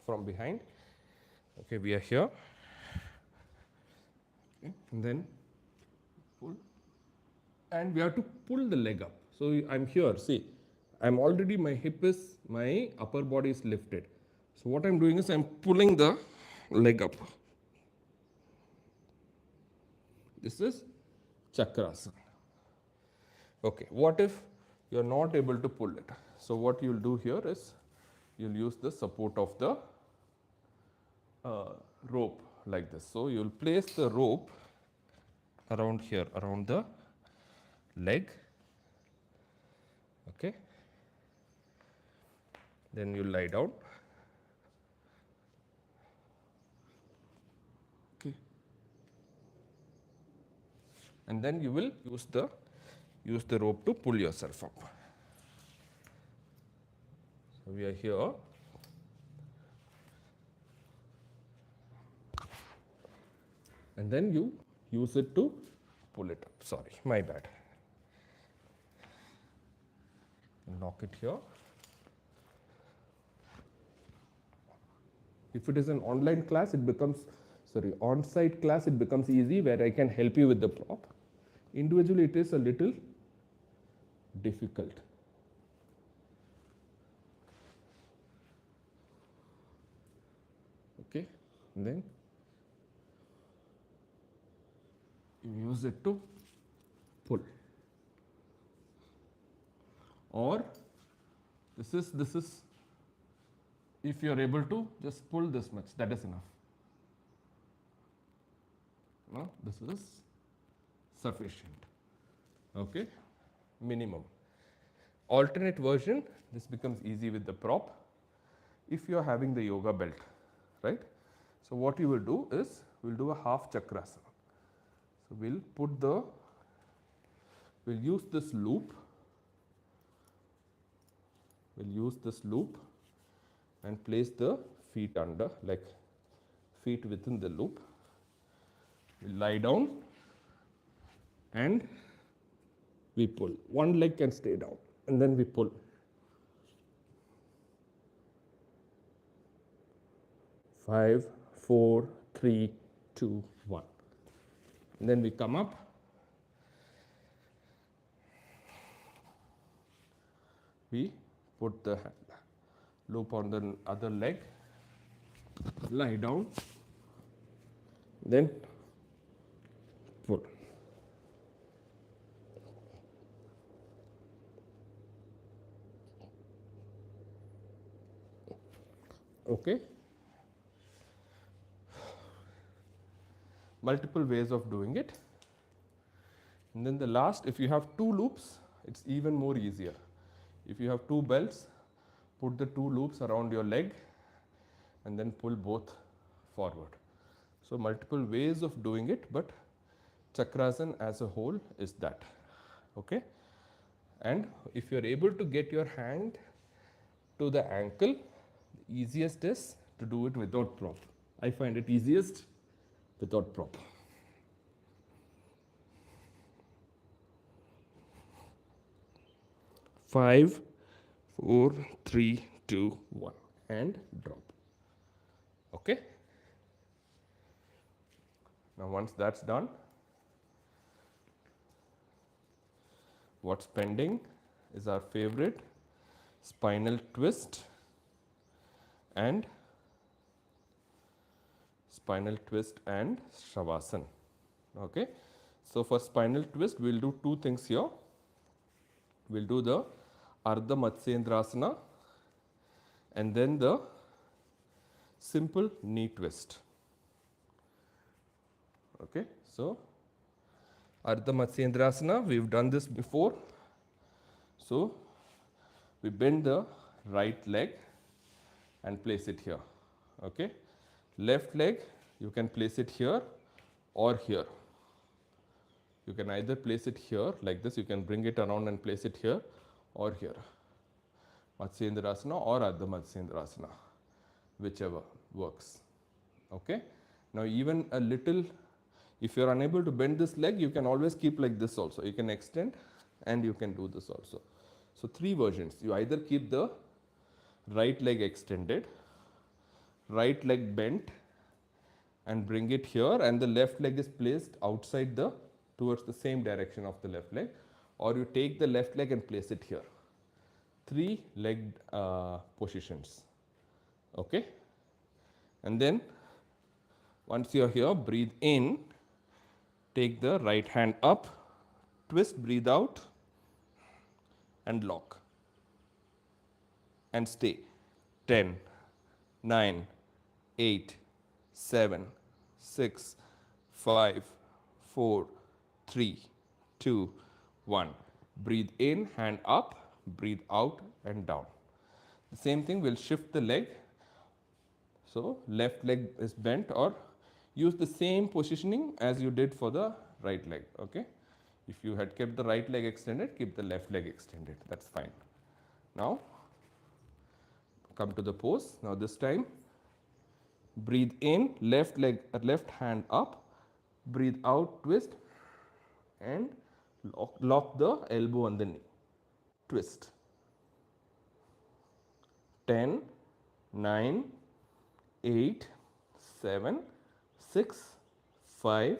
from behind. Okay, we are here. Okay, and then pull, and we have to pull the leg up. So I'm here, see, I'm already, my upper body is lifted. So what I'm doing is I'm pulling the leg up. This is chakrasana. Okay, what if you're not able to pull it? So what you'll do here is you'll use the support of the rope like this. So you'll place the rope around here, around the leg. Okay, then you lie down. Okay, and then you will use the rope to pull yourself up. So we are here. And then you use it to pull it up. Sorry, my bad. Lock it here. If it is an online class, it becomes, on-site class, it becomes easy where I can help you with the prop. Individually, it is a little difficult. Okay, and then you use it to pull. Or this is if you are able to just pull this much, that is enough. No, this is sufficient. Okay, minimum. Alternate version, this becomes easy with the prop. If you are having the yoga belt, right? So what you will do is we'll do a half chakrasana. So we'll use this loop. We'll use this loop and place the feet under, like feet within the loop. We'll lie down and we pull. One leg can stay down and then we pull. 5, 4, 3, 2, 1. And then we come up. We put the loop on the other leg, lie down, then pull. Okay. Multiple ways of doing it. And then the last, if you have 2 loops, it's even more easier. If you have 2 belts, put the 2 loops around your leg and then pull both forward. So multiple ways of doing it, but Chakrasana as a whole is that. Okay. And if you are able to get your hand to the ankle, the easiest is to do it without prop. I find it easiest without prop. Five, 4, 3, 2, 1, and drop. Okay. Now once that's done, what's pending is our favorite spinal twist and Shavasana. Okay. So for spinal twist, we'll do 2 things here. We'll do the Ardha Matsyendrasana and then the simple knee twist. Okay. So Ardha Matsyendrasana, we've done this before. So we bend the right leg and place it here. Okay. Left leg, you can place it here or here. You can either place it here like this, you can bring it around and place it here or here. Matsyendrasana or Ardha Matsyendrasana, whichever works. Okay. Now even a little, if you are unable to bend this leg, you can always keep like this also. You can extend and you can do this also. So 3 versions. You either keep the right leg extended, right leg bent and bring it here, and the left leg is placed outside the towards the same direction of the left leg, or you take the left leg and place it here. 3 leg positions. Okay. And then once you are here, breathe in, take the right hand up, twist, breathe out and lock and stay. 10, 9, 8, 7, 6, 5, 4, 3, 2, 1. Breathe in, hand up, breathe out and down. The same thing, we'll shift the leg. So left leg is bent, or use the same positioning as you did for the right leg. Okay. If you had kept the right leg extended, keep the left leg extended. That's fine. Now come to the pose. Now this time breathe in, left leg, left hand up, breathe out, twist and lock the elbow on the knee. Twist. 10, 9, 8, 7, 6, 5,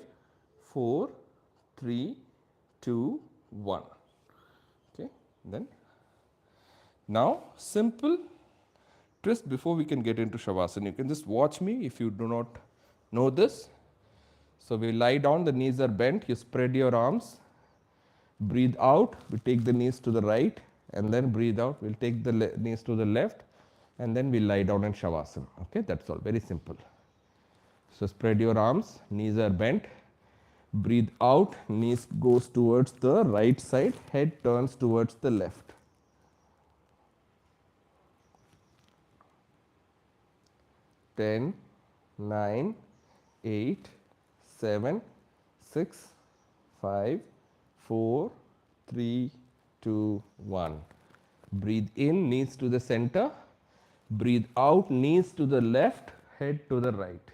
4, 3, 2, 1. Okay. Then now simple twist before we can get into Shavasana. You can just watch me if you do not know this. So we lie down, the knees are bent, you spread your arms, breathe out, we take the knees to the right, and then breathe out, we'll take the knees to the left, and then we lie down in Shavasana. Okay, that's all, very simple. So spread your arms, knees are bent, breathe out, knees goes towards the right side, head turns towards the left. Ten, 9, 8, 7, 6, 5, 4, 3, 2, 1. Breathe in, knees to the center. Breathe out, knees to the left, head to the right.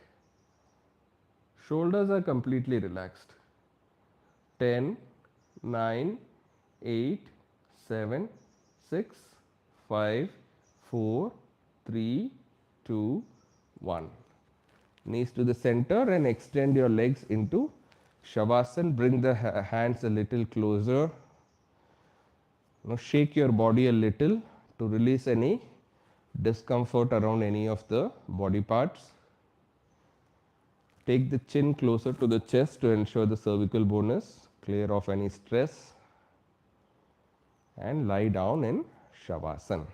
Shoulders are completely relaxed. 10, 9, 8, 7, 6, 5, 4, 3, 2, 1. Knees to the center and extend your legs into Shavasana. Bring the hands a little closer. Now shake your body a little to release any discomfort around any of the body parts. Take the chin closer to the chest to ensure the cervical bone is clear of any stress, and lie down in Shavasana.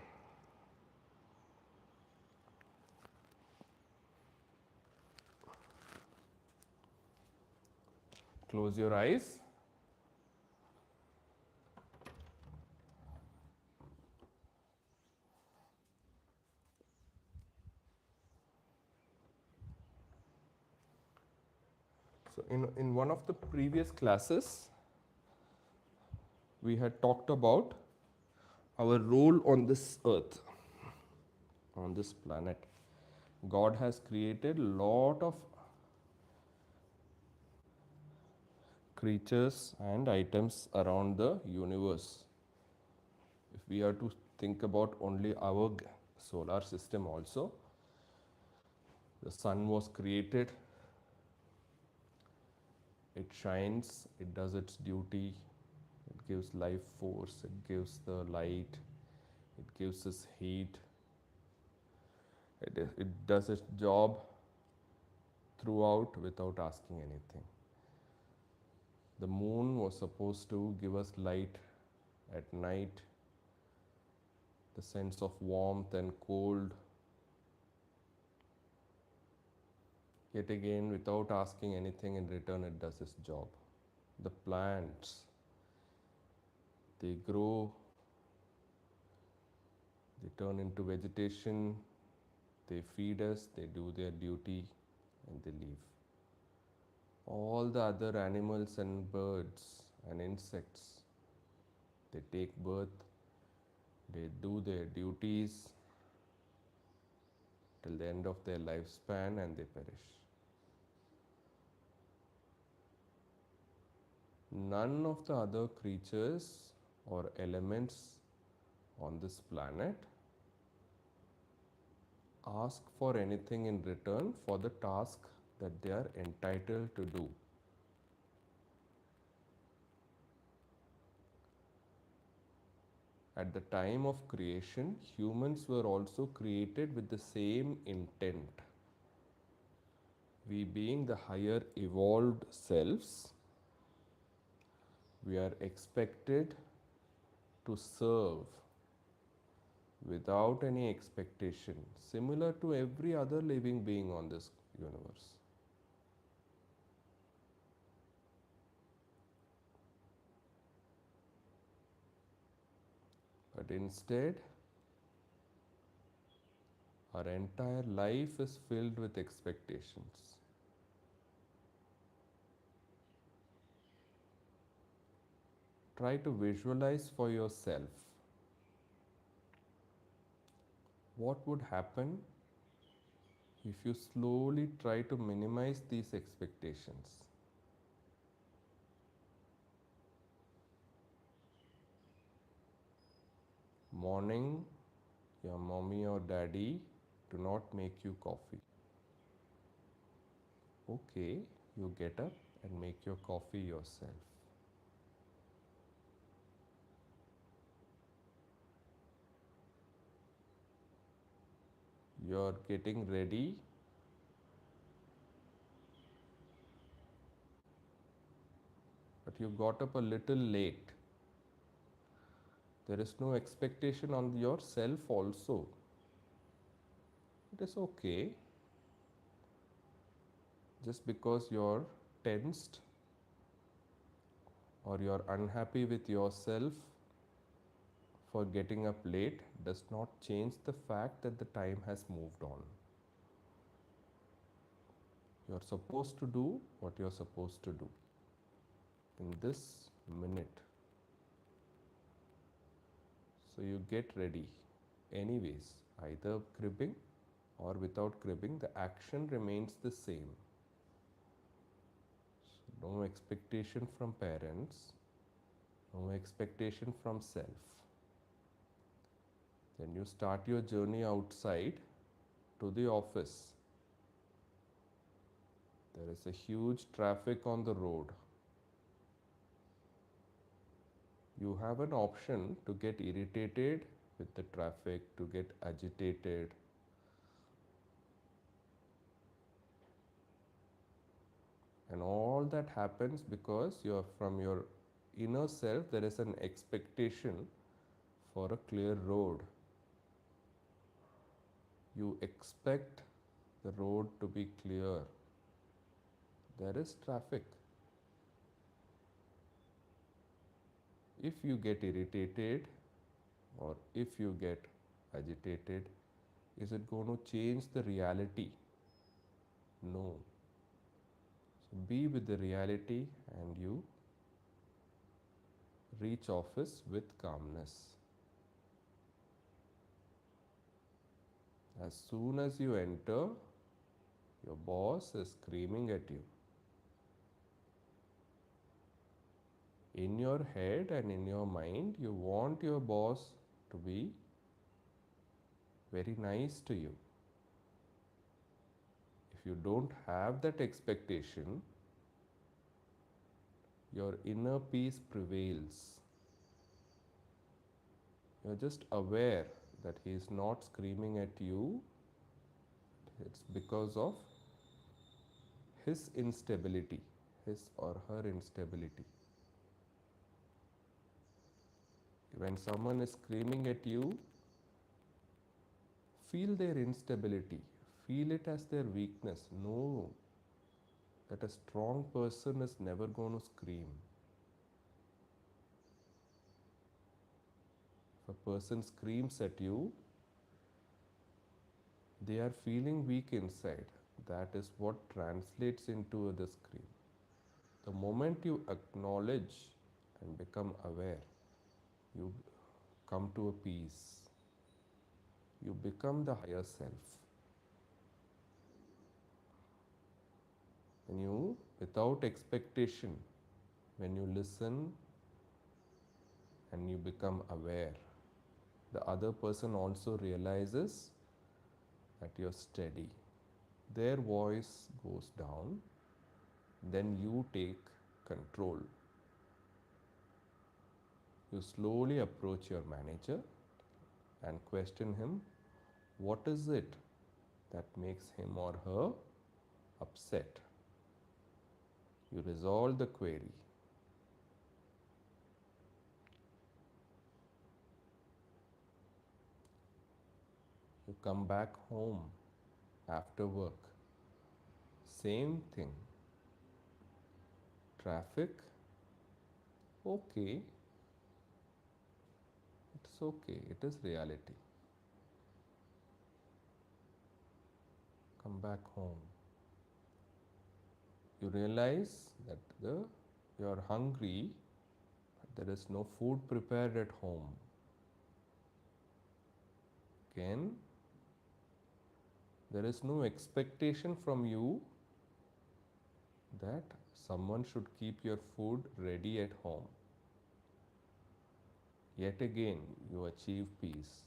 Close your eyes. So in one of the previous classes, we had talked about our role on this earth, on this planet. God has created a lot of creatures and items around the universe. If we are to think about only our solar system also, the sun was created, it shines, it does its duty, it gives life force, it gives the light, it gives us heat, it does its job throughout without asking anything. The moon was supposed to give us light at night, the sense of warmth and cold. Yet again, without asking anything in return, it does its job. The plants, they grow, they turn into vegetation, they feed us, they do their duty, and they leave. All the other animals and birds and insects, they take birth, they do their duties till the end of their lifespan and they perish. None of the other creatures or elements on this planet ask for anything in return for the task that they are entitled to do. At the time of creation, humans were also created with the same intent. We, being the higher evolved selves, we are expected to serve without any expectation, similar to every other living being on this universe. But instead, our entire life is filled with expectations. Try to visualize for yourself what would happen if you slowly try to minimize these expectations. Morning, your mommy or daddy do not make you coffee. Okay, you get up and make your coffee yourself. You're getting ready, but you got up a little late. There is no expectation on yourself also. It is okay. Just because you're tensed or you're unhappy with yourself for getting up late does not change the fact that the time has moved on. You're supposed to do what you're supposed to do in this minute. So you get ready anyways, either cribbing or without cribbing, the action remains the same. So no expectation from parents, no expectation from self. Then you start your journey outside to the office. There is a huge traffic on the road. You have an option to get irritated with the traffic, to get agitated. And all that happens because you're from your inner self, there is an expectation for a clear road. You expect the road to be clear. There is traffic. If you get irritated or if you get agitated, is it going to change the reality? No. So be with the reality and you reach office with calmness. As soon as you enter, your boss is screaming at you. In your head and in your mind, you want your boss to be very nice to you. If you don't have that expectation, your inner peace prevails. You're just aware that he is not screaming at you. It's because of his instability, his or her instability. When someone is screaming at you, feel their instability, feel it as their weakness. Know that a strong person is never going to scream. If a person screams at you, they are feeling weak inside. That is what translates into the scream. The moment you acknowledge and become aware, you come to a peace. You become the higher self. When you, without expectation, when you listen and you become aware, the other person also realizes that you're steady. Their voice goes down, then you take control. You slowly approach your manager and question him, what is it that makes him or her upset? You resolve the query. You come back home after work. Same thing. Traffic, okay. It's okay, it is reality. Come back home. You realize that you're hungry, but there is no food prepared at home. Again, there is no expectation from you that someone should keep your food ready at home. Yet again, you achieve peace.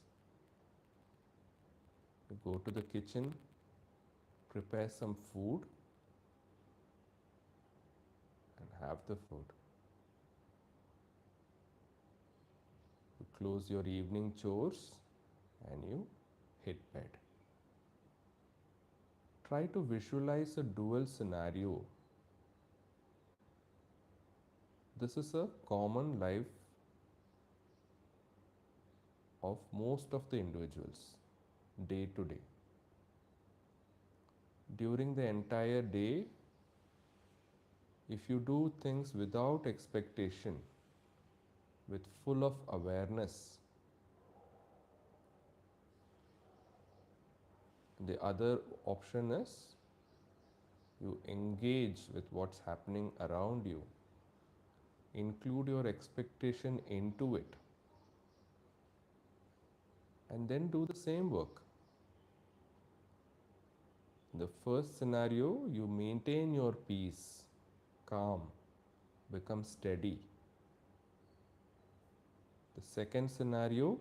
You go to the kitchen, prepare some food, and have the food. You close your evening chores and you hit bed. Try to visualize a dual scenario. This is a common life of most of the individuals, day to day. During the entire day, if you do things without expectation, with full of awareness, the other option is you engage with what's happening around you. Include your expectation into it. And then do the same work. In the first scenario, you maintain your peace, calm, become steady. The second scenario,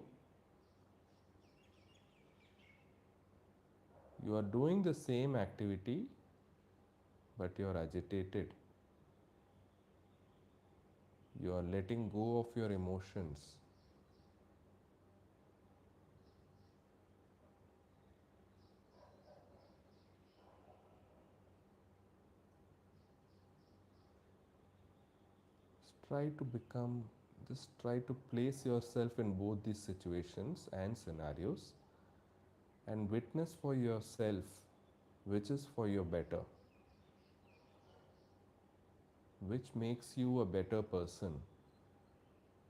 you are doing the same activity but you are agitated. You are letting go of your emotions. Try to become, just try to place yourself in both these situations and scenarios and witness for yourself which is for your better, which makes you a better person,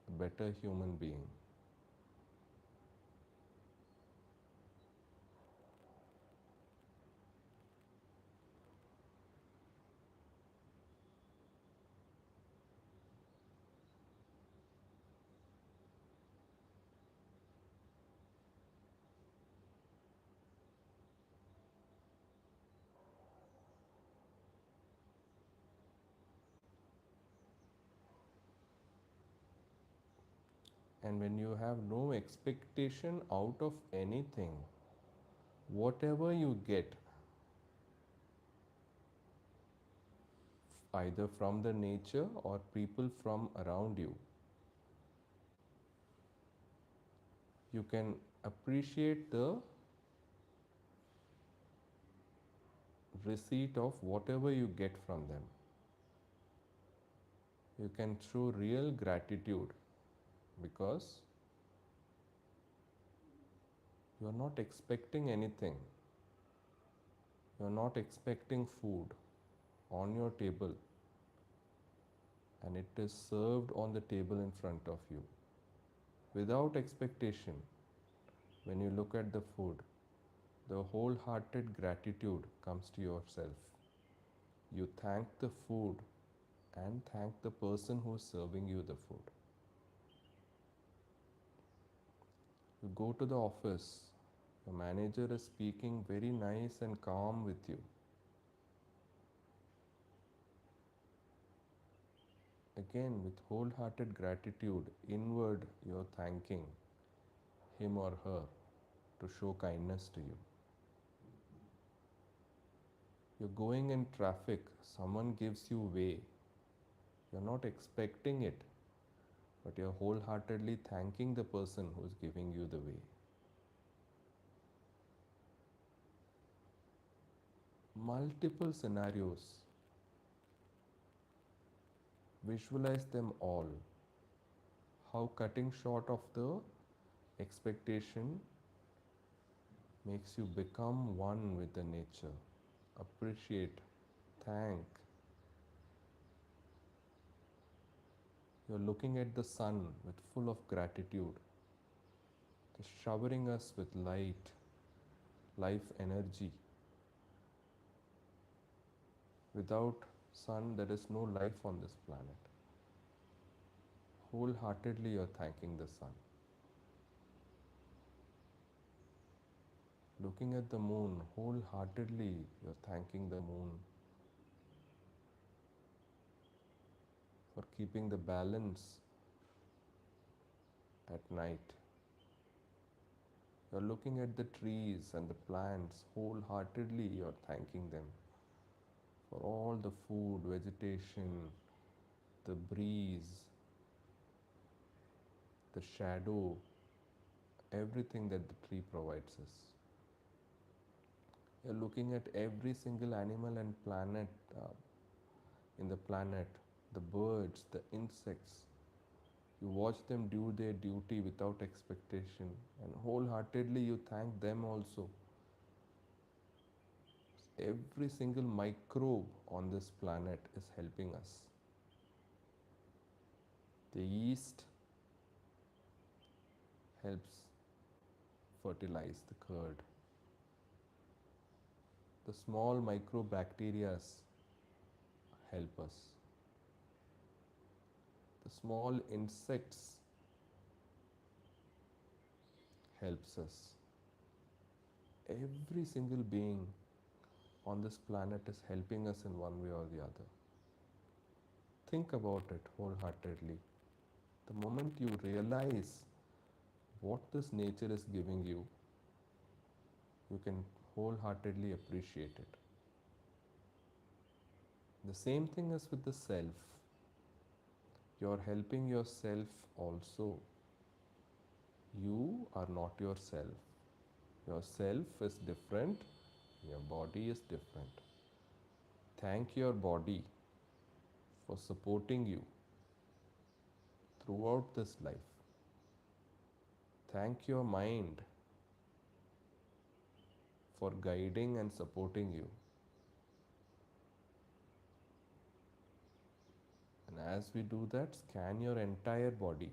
a better human being. And when you have no expectation out of anything, whatever you get, either from the nature or people from around you, you can appreciate the receipt of whatever you get from them. You can show real gratitude because you are not expecting anything. You are not expecting food on your table and it is served on the table in front of you. Without expectation, when you look at the food, the wholehearted gratitude comes to yourself. You thank the food and thank the person who is serving you the food. You go to the office, the manager is speaking very nice and calm with you. Again, with wholehearted gratitude, inward you're thanking him or her to show kindness to you. You're going in traffic, someone gives you way. You're not expecting it, but you're wholeheartedly thanking the person who's giving you the way. Multiple scenarios, visualize them all. How cutting short of the expectation makes you become one with the nature. Appreciate, thank. You're looking at the sun with full of gratitude, just showering us with light, life energy. Without sun, there is no life on this planet. Wholeheartedly, you're thanking the sun. Looking at the moon, wholeheartedly, you're thanking the moon for keeping the balance at night. You're looking at the trees and the plants, wholeheartedly, you're thanking them for all the food, vegetation, the breeze, the shadow, everything that the tree provides us. You're looking at every single animal and planet in the planet, the birds, the insects. You watch them do their duty without expectation, and wholeheartedly you thank them also. Every single microbe on this planet is helping us. The yeast helps fertilize the curd. The small microbacteria help us. The small insects helps us. Every single being on this planet is helping us in one way or the other. Think about it wholeheartedly. The moment you realize what this nature is giving you, you can wholeheartedly appreciate it. The same thing as with the self. You're helping yourself also. You are not yourself. Yourself is different, your body is different. Thank your body for supporting you throughout this life. Thank your mind for guiding and supporting you. And as we do that, scan your entire body.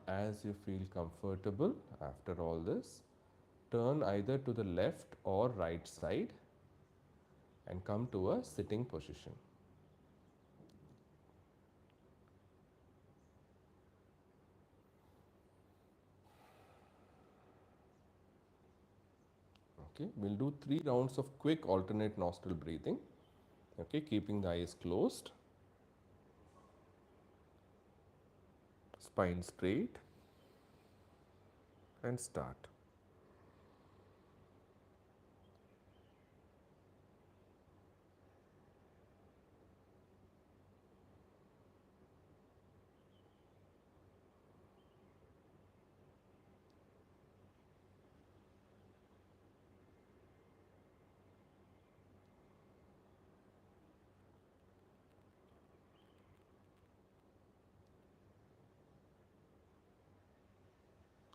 As you feel comfortable after all this, turn either to the left or right side and come to a sitting position. Okay, we'll do 3 rounds of quick alternate nostril breathing. Okay, keeping the eyes closed, spine straight, and start.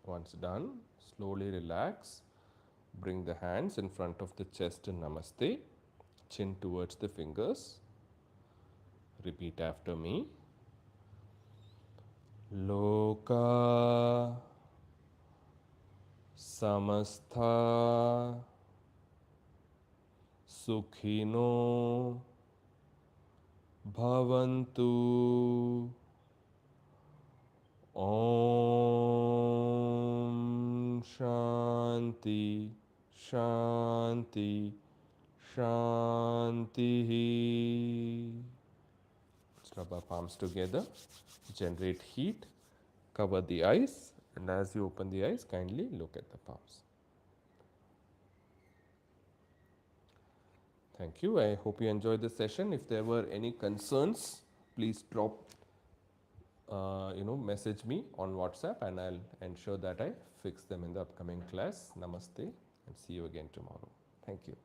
Once done, slowly relax. Bring the hands in front of the chest in Namaste, chin towards the fingers. Repeat after me. Loka samastha sukhino bhavantu. Om Shanti Shanti Shanti. Let's rub our palms together, generate heat, cover the eyes, and as you open the eyes, kindly look at the palms. Thank you. I hope you enjoyed the session. If there were any concerns, please drop message me on WhatsApp and I'll ensure that I fix them in the upcoming class. Namaste and see you again tomorrow. Thank you.